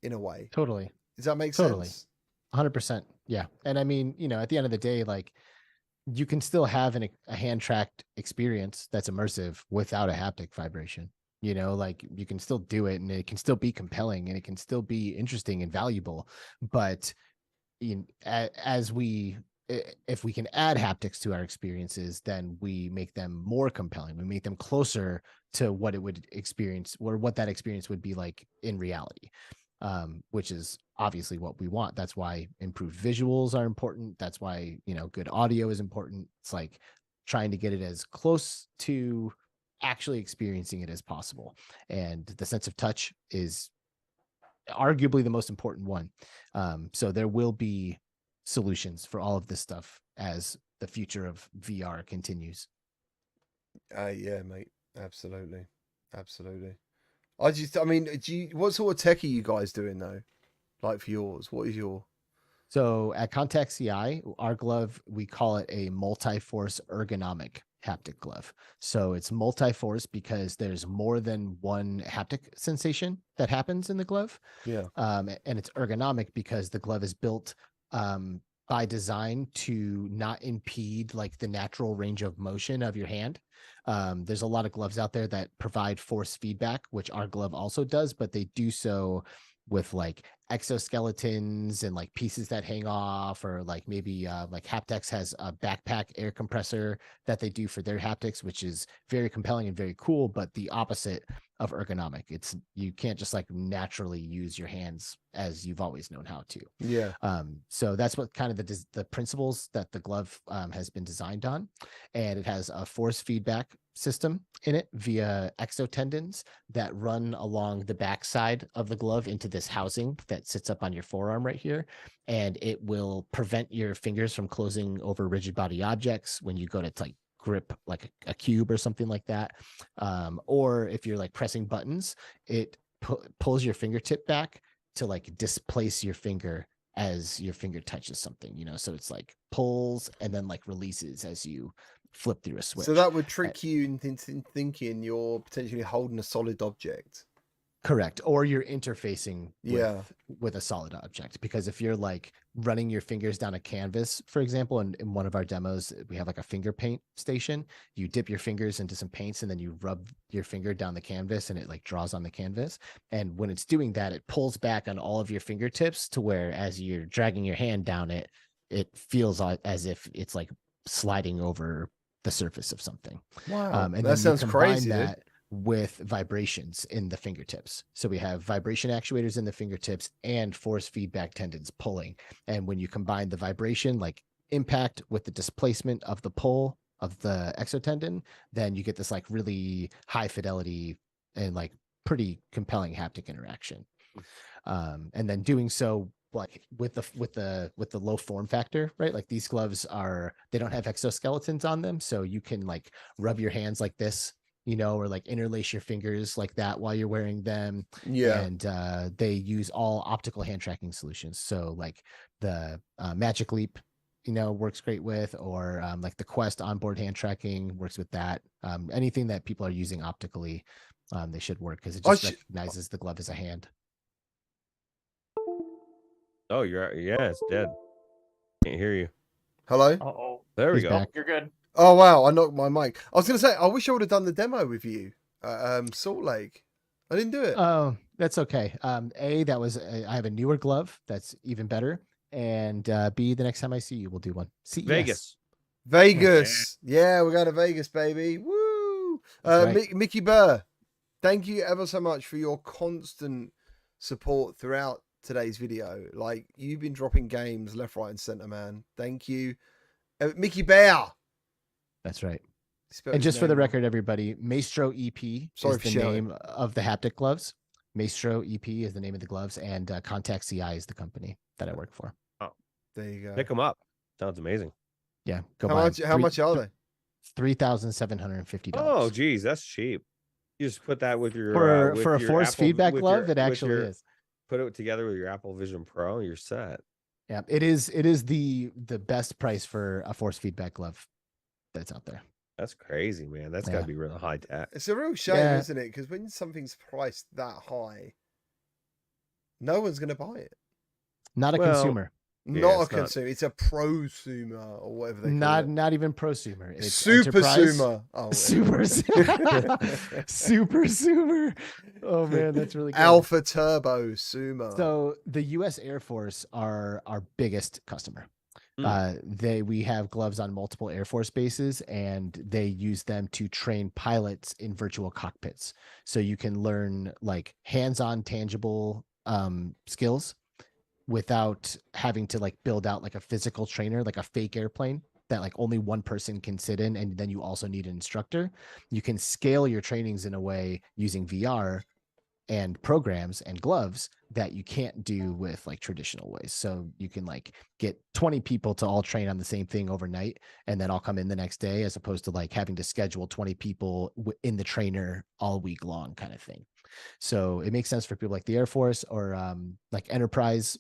in a way. Totally. Does that make sense? sense? 100%. Yeah. And I mean, you know, at the end of the day, like you can still have a hand tracked experience that's immersive without a haptic vibration. You know, like you can still do it and it can still be compelling and it can still be interesting and valuable. But if we can add haptics to our experiences, then we make them more compelling. We make them closer to what it would experience or what that experience would be like in reality, which is obviously what we want. That's why improved visuals are important. That's why, you know, good audio is important. It's like trying to get it as close to actually experiencing it as possible. And the sense of touch is arguably the most important one. So there will be solutions for all of this stuff as the future of VR continues. Yeah, mate. Absolutely. Absolutely. I mean, what sort of tech are you guys doing though? Like for yours, what is your? So at Contact CI, our glove, we call it a multi-force ergonomic haptic glove. So it's multi-force because there's more than one haptic sensation that happens in the glove. Yeah. And it's ergonomic because the glove is built by design to not impede like the natural range of motion of your hand. There's a lot of gloves out there that provide force feedback, which our glove also does, but they do so with like exoskeletons and like pieces that hang off, or like maybe like Haptex has a backpack air compressor that they do for their haptics, which is very compelling and very cool, but the opposite of ergonomic. It's, you can't just like naturally use your hands as you've always known how to. Yeah. So that's what kind of the principles that the glove has been designed on. And it has a force feedback system in it via exotendons that run along the backside of the glove into this housing that sits up on your forearm right here. And it will prevent your fingers from closing over rigid body objects when you go to like grip like a cube or something like that. Or if you're like pressing buttons, it pulls your fingertip back to like displace your finger as your finger touches something, you know, so it's like pulls and then like releases as you flip through a switch. So that would trick you into thinking you're potentially holding a solid object. Correct. Or you're interfacing Yeah. with a solid object, because if you're like running your fingers down a canvas, for example, in one of our demos, we have like a finger paint station. You dip your fingers into some paints and then you rub your finger down the canvas and it like draws on the canvas. And when it's doing that, it pulls back on all of your fingertips to where as you're dragging your hand down it, it feels as if it's like sliding over the surface of something. Wow. And that then sounds you combine crazy. that with vibrations in the fingertips. So we have vibration actuators in the fingertips and force feedback tendons pulling. And when you combine the vibration, like impact, with the displacement of the pull of the exotendon, then you get this like really high fidelity and like pretty compelling haptic interaction. And then doing so like with the low form factor, right? Like these gloves they don't have exoskeletons on them. So you can like rub your hands like this, you know, or like interlace your fingers like that while you're wearing them. Yeah. And they use all optical hand tracking solutions. So like the Magic Leap, you know, works great with, or like the Quest onboard hand tracking works with that. Anything that people are using optically, they should work because it just recognizes the glove as a hand. Oh, it's dead. Can't hear you. Hello? Uh-oh. There we He's go. back. You're good. Oh, wow. I knocked my mic. I was going to say, I wish I would have done the demo with you at Salt Lake. I didn't do it. Oh, that's okay. I have a newer glove that's even better. And B, the next time I see you, we'll do one. CES. Vegas. Yeah, we're going to Vegas, baby. Woo! Right. Mickey Burr, thank you ever so much for your constant support throughout today's video. Like, you've been dropping games left, right, and center, man. Thank you. Mickey Bear. That's right. Spell And his just for the name wrong. record, everybody, Maestro EP Sorry is for the shouting. name of the haptic gloves. Maestro EP is the name of the gloves, and Contact CI is the company that I work for. There you go. Pick them up. Sounds amazing. Yeah, go How buy much? them. How much are they? $3,750. Oh, geez, that's cheap. You just put that with your for a your force Apple- feedback with glove. your- It with actually your- is. Put it together with your Apple Vision Pro, you're set. Yeah, it is. It is the best price for a force feedback glove that's out there. That's crazy, man. That's got Yeah. to be real high tech. It's a real shame, Yeah. isn't it? Because when something's priced that high, no one's going to buy it. Not a Well, consumer. Yeah, Not a it's not- consumer. It's a prosumer or whatever they call Not it. not even prosumer. It's Super enterprise. sumer. Oh, Super whatever. super sumer. Oh man, that's really good. Alpha Turbo Sumo. So the U.S. Air Force are our biggest customer. We have gloves on multiple Air Force bases, and they use them to train pilots in virtual cockpits. So you can learn like hands-on, tangible skills without having to like build out like a physical trainer, like a fake airplane that like only one person can sit in, and then you also need an instructor. You can scale your trainings in a way using VR and programs and gloves that you can't do with like traditional ways. So you can like get 20 people to all train on the same thing overnight and then I'll come in the next day, as opposed to like having to schedule 20 people in the trainer all week long kind of thing. So it makes sense for people like the Air Force or like enterprise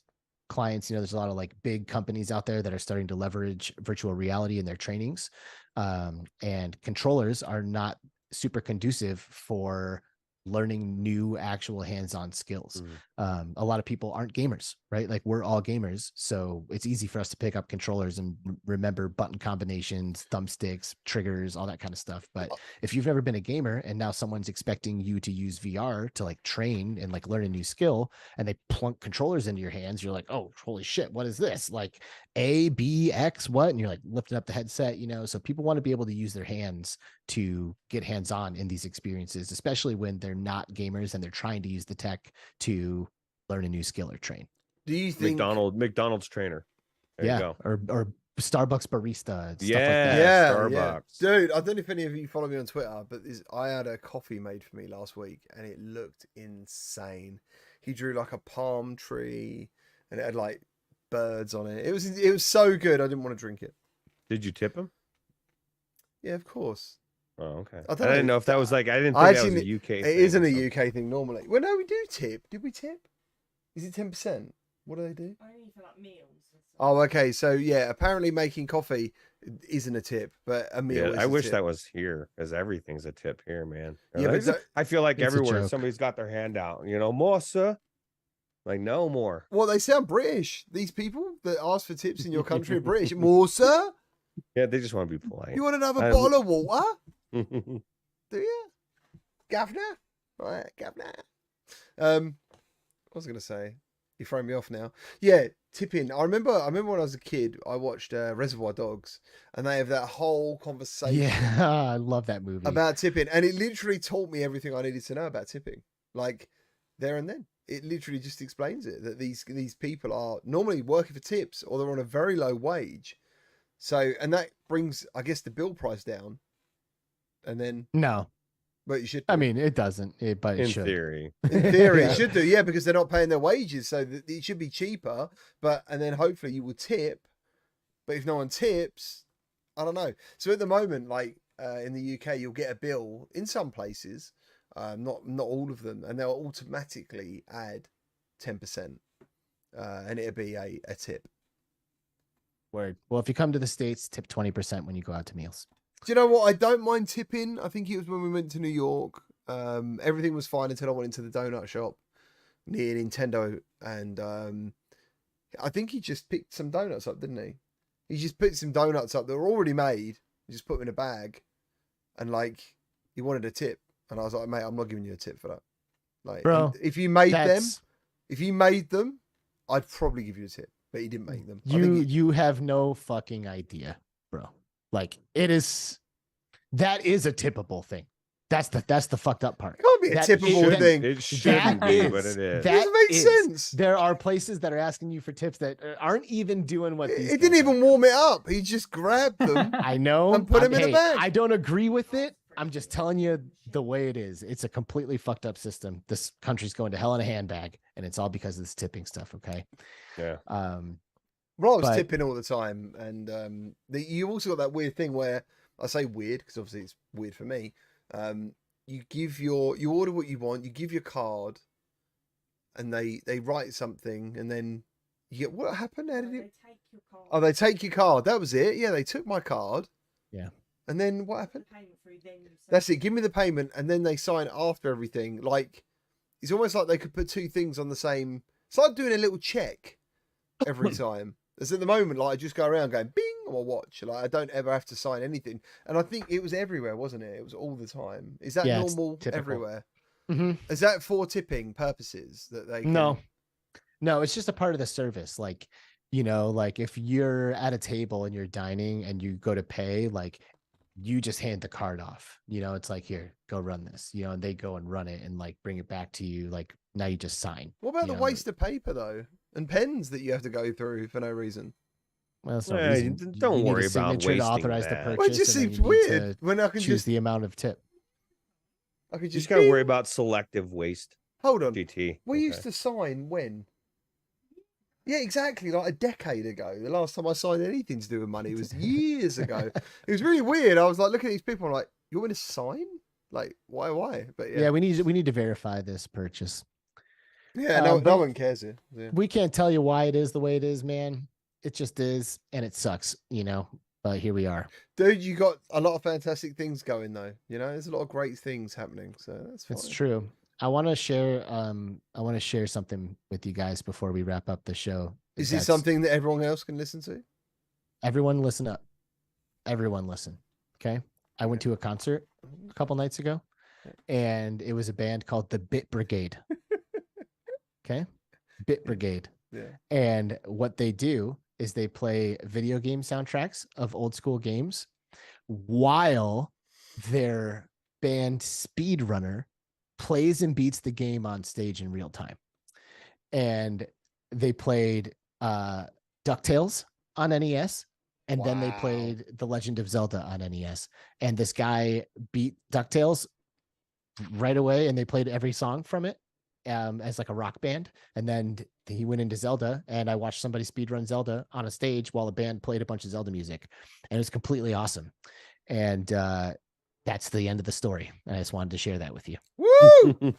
clients. There's a lot of like big companies out there that are starting to leverage virtual reality in their trainings, and controllers are not super conducive for learning new actual hands-on skills. A lot of people aren't gamers, right? Like we're all gamers, so it's easy for us to pick up controllers and remember button combinations, thumbsticks, triggers, all that kind of stuff. But if you've never been a gamer and now someone's expecting you to use VR to like train and like learn a new skill, and they plunk controllers into your hands, you're like, oh, holy shit, what is this? Like A, B, X, what? And you're like lifting up the headset, so people want to be able to use their hands to get hands-on in these experiences, especially when they're not gamers and they're trying to use the tech to learn a new skill or train. Do you think McDonald's trainer? There you go. Or Starbucks barista, stuff like Yeah, that. Yeah, Starbucks. dude, I don't know if any of you follow me on Twitter, but I had a coffee made for me last week and it looked insane. He drew like a palm tree and it had like birds on it. It was so good. I didn't want to drink it. Did you tip him? Yeah, of course. Oh, okay. I I don't didn't know. know if that was like, I didn't think that was a UK It thing. isn't a UK thing normally. Well, no, we do tip. Did we tip? Is it 10%? What do they do? Only for like meals. and stuff. Oh, okay. So yeah, apparently making coffee isn't a tip, but a meal. Yeah, is I a wish tip. that was here, because everything's a tip here, man. Yeah, but I feel like It's a everywhere joke. somebody's got their hand out. More, sir. Like, no more. Well, they sound British. These people that ask for tips in your country are British. More, sir? Yeah, they just want to be polite. You want another Um, bottle of water? Do you? Governor? Right, governor. What was I going to say? You throw me off now. Yeah, tipping. I remember when I was a kid, I watched Reservoir Dogs, and they have that whole conversation Yeah, I love that movie. about tipping, and it literally taught me everything I needed to know about tipping. Like there and then, it literally just explains it that these people are normally working for tips, or they're on a very low wage. So, and that brings, I guess, the bill price down. And then, No, but you should. I mean, it doesn't, but it In should. theory. In theory, it should do, yeah, because they're not paying their wages, so it should be cheaper. And then hopefully you will tip. But if no one tips, I don't know. So at the moment, like in the UK, you'll get a bill in some places, not all of them, and they'll automatically add 10%, and it'll be a tip. Word. Well, if you come to the States, tip 20% when you go out to meals. Do you know what? I don't mind tipping. I think it was when we went to New York. Everything was fine until I went into the donut shop near Nintendo, and I think he just picked some donuts up, didn't he? He just picked some donuts up that were already made. He just put them in a bag, and like he wanted a tip, and I was like, mate, I'm not giving you a tip for that. Like, Bro, if you made That's them, I'd probably give you a tip. But he didn't make them. you have no fucking idea, bro. Like that is a tippable thing. That's the fucked up part. It can't be a That tippable is- thing. It shouldn't be, but it is. That doesn't make is- sense. There are places that are asking you for tips that aren't even doing what these He didn't guys even warm it up. He just grabbed them. are. I know. and put 'em in a hey, bag. I don't agree with it. I'm just telling you the way it is. It's a completely fucked up system. This country's going to hell in a handbag, and it's all because of this tipping stuff. Okay. Yeah. Well, I was But- tipping all the time, and you also got that weird thing where I say weird because obviously it's weird for me. You order what you want, you give your card, and they write something, and then you get what happened? How So did they it? take your card. Oh, they take your card. That was it. Yeah, they took my card. Yeah. And then what the happened? payment through, then you That's send it. Give me the payment, and then they sign after everything. Like it's almost like they could put two things on the same. It's like doing a little check every time. As at the moment, like I just go around going bing on my watch. Like I don't ever have to sign anything. And I think it was everywhere, wasn't it? It was all the time. Is that Yeah, it's normal typical. everywhere? Mhm. Is that for tipping purposes that they? No, it's just a part of the service. Like, like if you're at a table and you're dining and you go to pay, like you just hand the card off. It's like, here, go run this. And they go and run it and like bring it back to you. Like now you just sign. What about the Yeah. waste of paper though, and pens that you have to go through for no reason? Well, that's no Yeah, reason. don't You need a worry about signature to wasting authorize the that. purchase. Well, it just and then seems you need weird to when I can choose just the amount of tip. I could You just just gotta worry bing. about selective waste. Hold on. GT. We Okay. used to sign when? Yeah, exactly. Like a decade ago. The last time I signed anything to do with money was years ago. It was really weird. I was like looking at these people. I'm like, you want me to sign? Like, why? But Yeah, we need to verify this purchase. yeah. No but one cares here. Yeah. We can't tell you why it is the way it is, man. It just is, and it sucks, But here we are. Dude, you got a lot of fantastic things going though. There's a lot of great things happening. So that's fine. It's true. I want to share. I want to share something with you guys before we wrap up the show. Is it something that everyone else can listen to? Everyone, listen up. Everyone, listen. Okay. I went to a concert a couple nights ago, and it was a band called the Bit Brigade. Okay, Bit Brigade. Yeah. And what they do is they play video game soundtracks of old school games while their band Speedrunner plays and beats the game on stage in real time. And they played DuckTales on NES, and then they played The Legend of Zelda on NES. And this guy beat DuckTales right away, and they played every song from it as like a rock band. And then he went into Zelda, and I watched somebody speedrun Zelda on a stage while a band played a bunch of Zelda music, and it was completely awesome. And that's the end of the story. I just wanted to share that with you. Woo!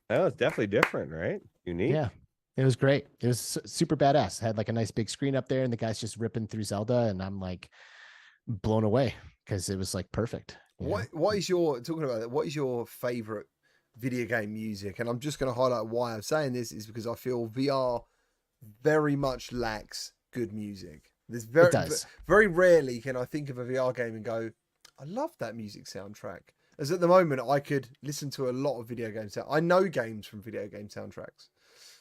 That was definitely different, right? Unique. Yeah, it was great. It was super badass. Had like a nice big screen up there, and the guy's just ripping through Zelda, and I'm like blown away because it was like perfect. What is your talking about that? What is your favorite video game music? And I'm just going to highlight why I'm saying this is because I feel VR very much lacks good music. There's very rarely can I think of a VR game and go, I love that music soundtrack. As at the moment, I could listen to a lot of video games. I know games from video game soundtracks.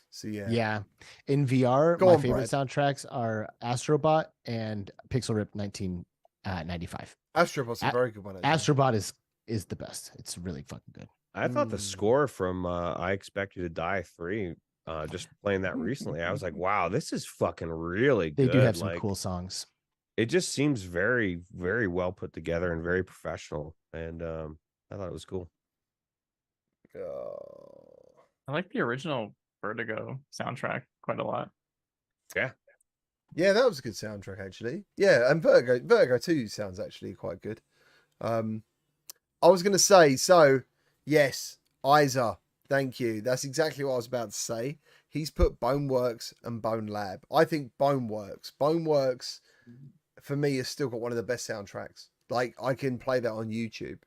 So yeah. Yeah. In VR, my favorite soundtracks are Astrobot and Pixel Rip 1995. Astrobot's a very good one. Actually. Astrobot is the best. It's really fucking good. I thought the score from I Expect You to Die 3, just playing that recently, I was like, wow, this is fucking really good. They do have some cool songs. It just seems very, very well put together and very professional. And I thought it was cool. I like the original Vertigo soundtrack quite a lot. Yeah. Yeah, that was a good soundtrack actually. Yeah, and Vertigo 2 sounds actually quite good. I was going to say, so yes, Isa, thank you. That's exactly what I was about to say. He's put Boneworks and Bone Lab. I think Boneworks for me has still got one of the best soundtracks. Like I can play that on YouTube.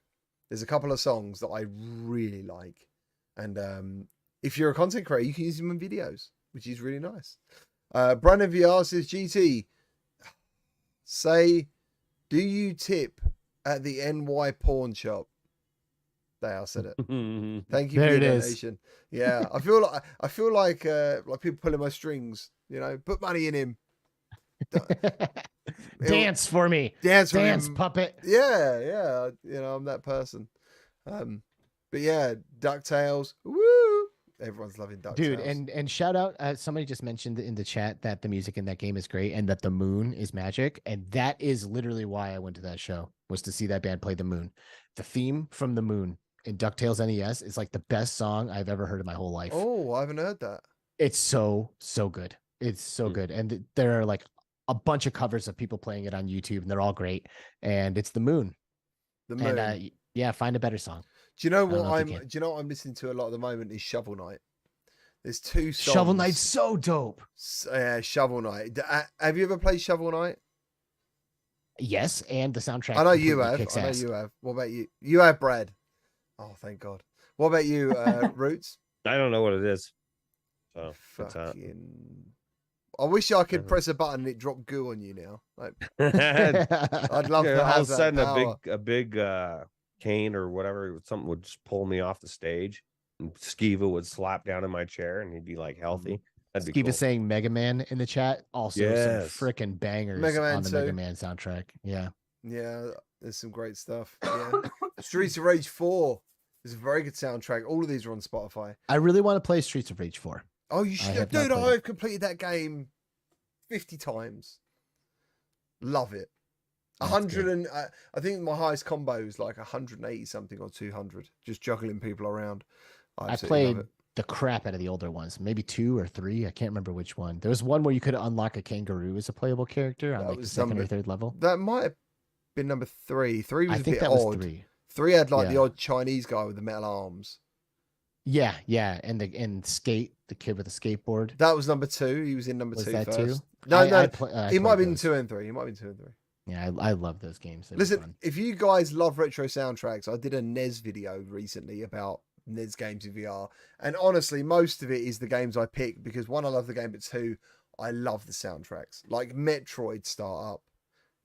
There's a couple of songs that I really like. And if you're a content creator, you can use them in videos, which is really nice. Brandon VR says, GT, say, do you tip at the NY pawn shop? There, I said it. Thank you for your donation. Yeah, I feel like people pulling my strings. Put money in him. Dance for me. Dance for him. Puppet. Yeah. I'm that person. But yeah, DuckTales. Woo! Everyone's loving DuckTales. Dude, and shout out, somebody just mentioned in the chat that the music in that game is great and that the moon is magic. And that is literally why I went to that show, was to see that band play the moon. The theme from the moon in DuckTales NES is like the best song I've ever heard in my whole life. Oh, I haven't heard that. It's so good. It's so good. And there are like a bunch of covers of people playing it on YouTube, and they're all great. And it's the moon. The moon. And yeah, find a better song. Do you know what I'm listening to a lot at the moment is Shovel Knight. There's 2 songs. Shovel Knight's so dope. Shovel Knight. Have you ever played Shovel Knight? Yes, and the soundtrack. I know you have. What about you? You have, Brad. Oh, thank God. What about you, Roots? I don't know what it is. So I wish I could press a button and it dropped goo on you now. Like, I'd love to have all of a sudden power. a big cane or whatever, something would just pull me off the stage, and Skiva would slap down in my chair, and he'd be like healthy. That'd be Skiva cool. saying Mega Man in the chat. Also, Yes. some freaking bangers on the Mega Man soundtrack. Yeah. Yeah, there's some great stuff. Yeah. Streets of Rage 4 is a very good soundtrack. All of these are on Spotify. I really want to play Streets of Rage 4. Oh, you should. Dude, I've completed that game 50 times. Love it. That's 100 good. and I think my highest combo is like 180 something or 200, just juggling people around. I absolutely love played it. the crap out of the older ones, maybe 2 or 3. I can't remember which one. There was one where you could unlock a kangaroo as a playable character on That like the was second number- or third level. That might have been number 3. 3 was I a think bit that was odd. 3. 3 had like the Yeah. odd Chinese guy with the metal arms. Yeah, and skate, the kid with the skateboard. That was number 2. He was in number Was 2 that first. 2? No, I no. I He might have played been those. 2 and 3. He might have been 2 and 3. Yeah, I love those games. They were Listen, fun. if you guys love retro soundtracks, I did a NES video recently about NES games in VR. And honestly, most of it is the games I pick because 1, I love the game, but 2, I love the soundtracks. Like Metroid Start Up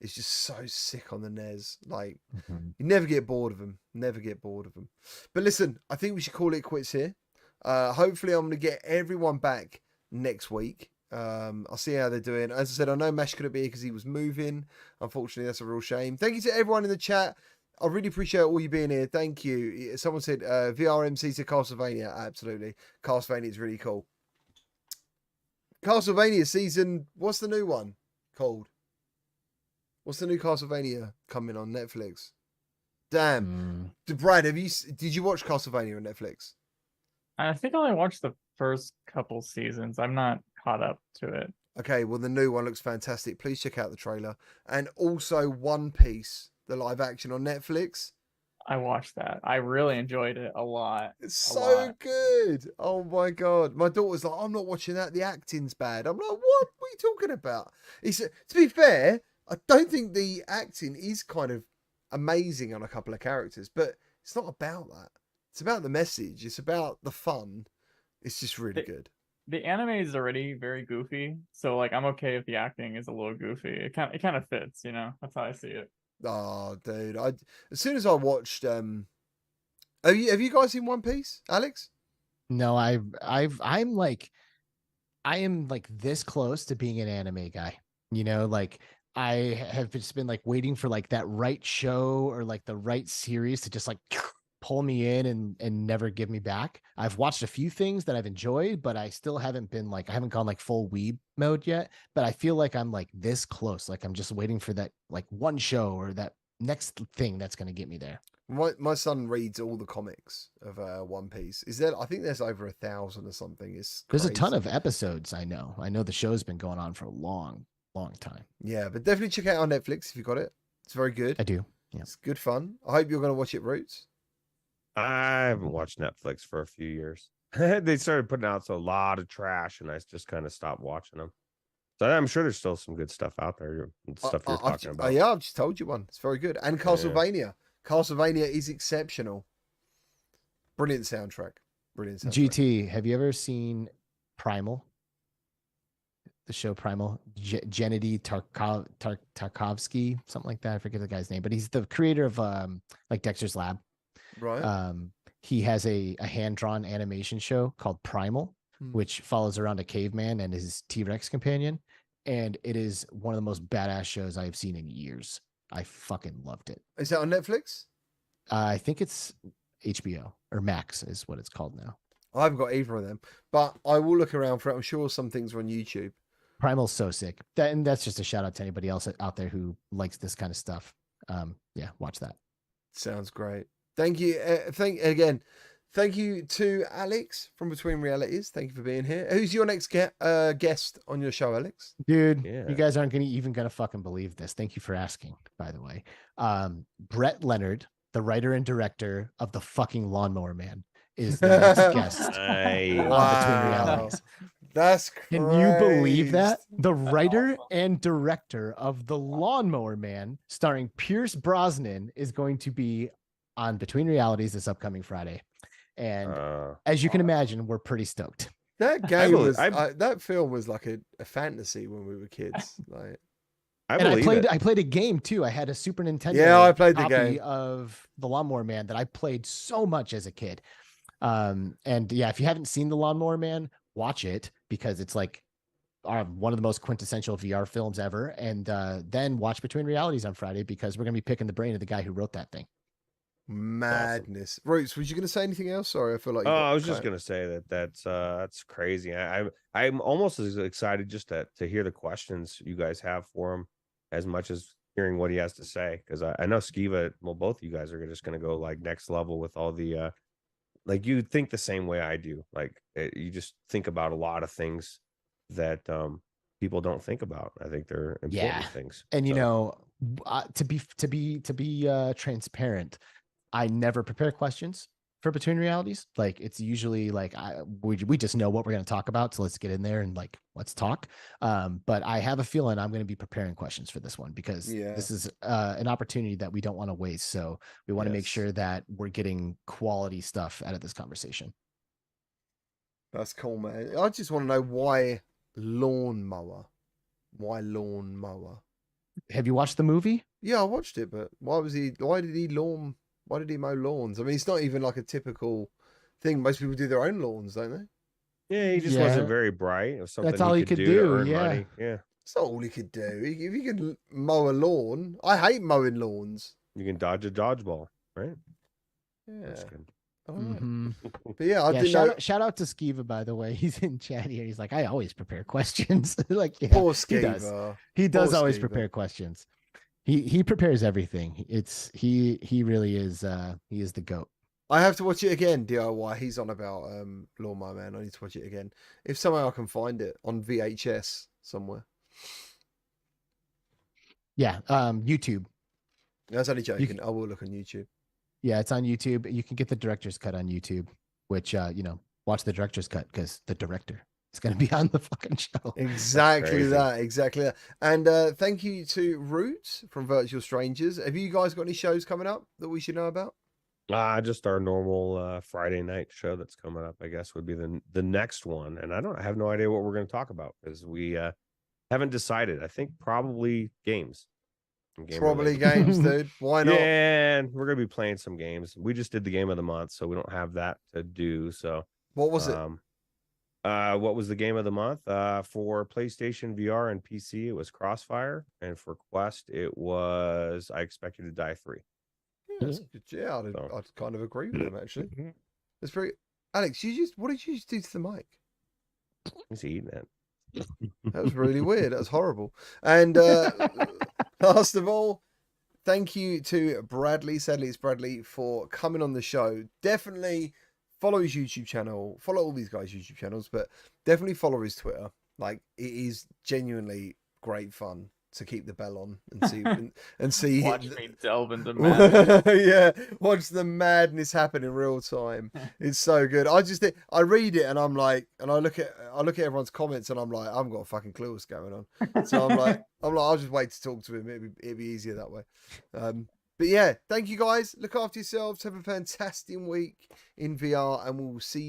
is just so sick on the NES. Like, Mhm. you never get bored of them. Never get bored of them. But listen, I think we should call it quits here. Hopefully, I'm going to get everyone back next week. I'll see how they're doing. As I said, I know Mesh couldn't be here because he was moving. Unfortunately, that's a real shame. Thank you to everyone in the chat. I really appreciate all you being here. Thank you. Someone said VRMC to Castlevania. Absolutely. Castlevania is really cool. Castlevania season, what's the new one called? What's the new Castlevania coming on Netflix? Damn. Brad, did you watch Castlevania on Netflix? I think I only watched the first couple seasons. I'm not caught up to it. Okay, well, the new one looks fantastic. Please check out the trailer. And also One Piece, the live action on Netflix. I watched that. I really enjoyed it a lot. It's so lot. good. Oh my God. My daughter's like, I'm not watching that. The acting's bad. I'm like, what? What are you talking about? He said, to be fair, I don't think the acting is kind of amazing on a couple of characters, but it's not about that. It's about the message. It's about the fun. It's just really good. The anime is already very goofy, so like I'm okay if the acting is a little goofy. It kind of fits, you know. That's how I see it. Oh, dude! As soon as I watched, have you guys seen One Piece, Alyx? No, I am like this close to being an anime guy. You know, like I have just been like waiting for like that right show or like the right series to just like pull me in and never give me back. I've watched a few things that I've enjoyed, but I still haven't been like, I haven't gone like full weeb mode yet, but I feel like I'm like this close. Like I'm just waiting for that like one show or that next thing that's going to get me there. My son reads all the comics of One Piece. I think there's over 1,000 or something. There's a ton crazy. of episodes. I know the show's been going on for a long time. Yeah, but definitely check it out on Netflix if you got it. It's very good. I do. Yeah. It's good fun. I hope you're going to watch it, Roots. I haven't watched Netflix for a few years. They started putting out a lot of trash, and I just kind of stopped watching them. So I'm sure there's still some good stuff out there. Stuff you're talking about. Yeah, I've just told you one. It's very good. And Castlevania. Yeah. Castlevania is exceptional. Brilliant soundtrack. Brilliant soundtrack. GT, have you ever seen Primal? The show Primal, Gennady Tarkovsky, something like that. I forget the guy's name, but he's the creator of like Dexter's Lab. Right. He has a hand-drawn animation show called Primal, which follows around a caveman and his T-Rex companion. And it is one of the most badass shows I've seen in years. I fucking loved it. Is that on Netflix? I think it's HBO or Max is what it's called now. I haven't got either of them, but I will look around for it. I'm sure some things are on YouTube. Primal's so sick. And that's just a shout out to anybody else out there who likes this kind of stuff. Yeah, watch that. Sounds great. Thank you. Thank you to Alyx from Between Realities. Thank you for being here. Who's your next guest on your show, Alyx? Dude, Yeah. You guys aren't even gonna fucking believe this. Thank you for asking, by the way. Brett Leonard, the writer and director of the fucking Lawnmower Man, is the next guest on Between Realities. That's crazy. Can you believe that? The writer and director of The Lawnmower Man, starring Pierce Brosnan, is going to be on Between Realities this upcoming Friday. And as you can imagine, we're pretty stoked. That game that film was like a fantasy when we were kids. Like, I played a game too. I had a Super Nintendo. Yeah, I played the copy game of The Lawnmower Man that I played so much as a kid. And yeah, if you haven't seen The Lawnmower Man, watch it because it's like one of the most quintessential VR films ever. And then watch Between Realities on Friday because we're gonna be picking the brain of the guy who wrote that thing. Madness. Awesome. Roots, was you going to say anything else? Sorry, I feel like. I was just going to say that's crazy. I'm almost as excited just to hear the questions you guys have for him. as much as hearing what he has to say, because I know Skiva, well, both of you guys are just going to go like next level with all the like, you think the same way I do. Like you just think about a lot of things that people don't think about. I think they're important things. And you So, know, to be transparent, I never prepare questions for Between Realities. Like it's usually like we just know what we're going to talk about, so let's get in there and like let's talk. But I have a feeling I'm going to be preparing questions for this one because this is an opportunity that we don't want to waste. So we want to make sure that we're getting quality stuff out of this conversation. That's cool, man. I just want to know why Lawnmower. Why Lawnmower? Have you watched the movie? Yeah, I watched it, but why did he mow lawns? I mean, it's not even like a typical thing. Most people do their own lawns, don't they? yeah, he just wasn't very bright. It was something That's all he could to do, earn money. Yeah. It's not all he could do. If he could mow a lawn, I hate mowing lawns. You can dodge a dodgeball, right? Yeah. That's good. I don't know. Mm-hmm. But yeah, I didn't know. Shout out to Skiva, by the way. He's in chat here. He's like, I always prepare questions. Like, yeah, Poor he Skiva. does. He does Poor always Skiva. prepare questions. He prepares everything. He really is he is the GOAT. I have to watch it again, DIY. He's on about Lawnmower Man. I need to watch it again. If somehow I can find it on VHS somewhere. Yeah, YouTube. That's only joking. I will look on YouTube. Yeah, it's on YouTube. You can get the director's cut on YouTube, which you know, watch the director's cut because the director is going to be on the fucking show. Exactly that. And thank you to Root from Virtual Strangers. Have you guys got any shows coming up that we should know about? Just our normal Friday night show that's coming up, I guess, would be the next one. And I have no idea what we're going to talk about because we haven't decided. I think probably games. Probably games, dude. Why not? Yeah, and we're gonna be playing some games. We just did the game of the month, so we don't have that to do. So what was it? What was the game of the month? For PlayStation VR and PC, it was Crossfire, and for Quest, it was I Expect You to Die 3. Yeah, that's good. Yeah, I'd kind of agree with them actually. That's very Alex. What did you just do to the mic? He's eating it. That was really weird. That was horrible. And last of all, thank you to Bradley. Sadly, it's Bradley for coming on the show. Definitely follow his YouTube channel. Follow all these guys' YouTube channels, but definitely follow his Twitter. Like, it is genuinely great fun to keep the bell on and see Watch me delve into madness. yeah, watch the madness happen in real time. It's so good. I read it and I'm like, and I look at everyone's comments and I'm like, I haven't got a fucking clue what's going on. So I'm like, I'll just wait to talk to him. It'd be easier that way. But yeah, thank you guys. Look after yourselves. Have a fantastic week in VR, and we'll see you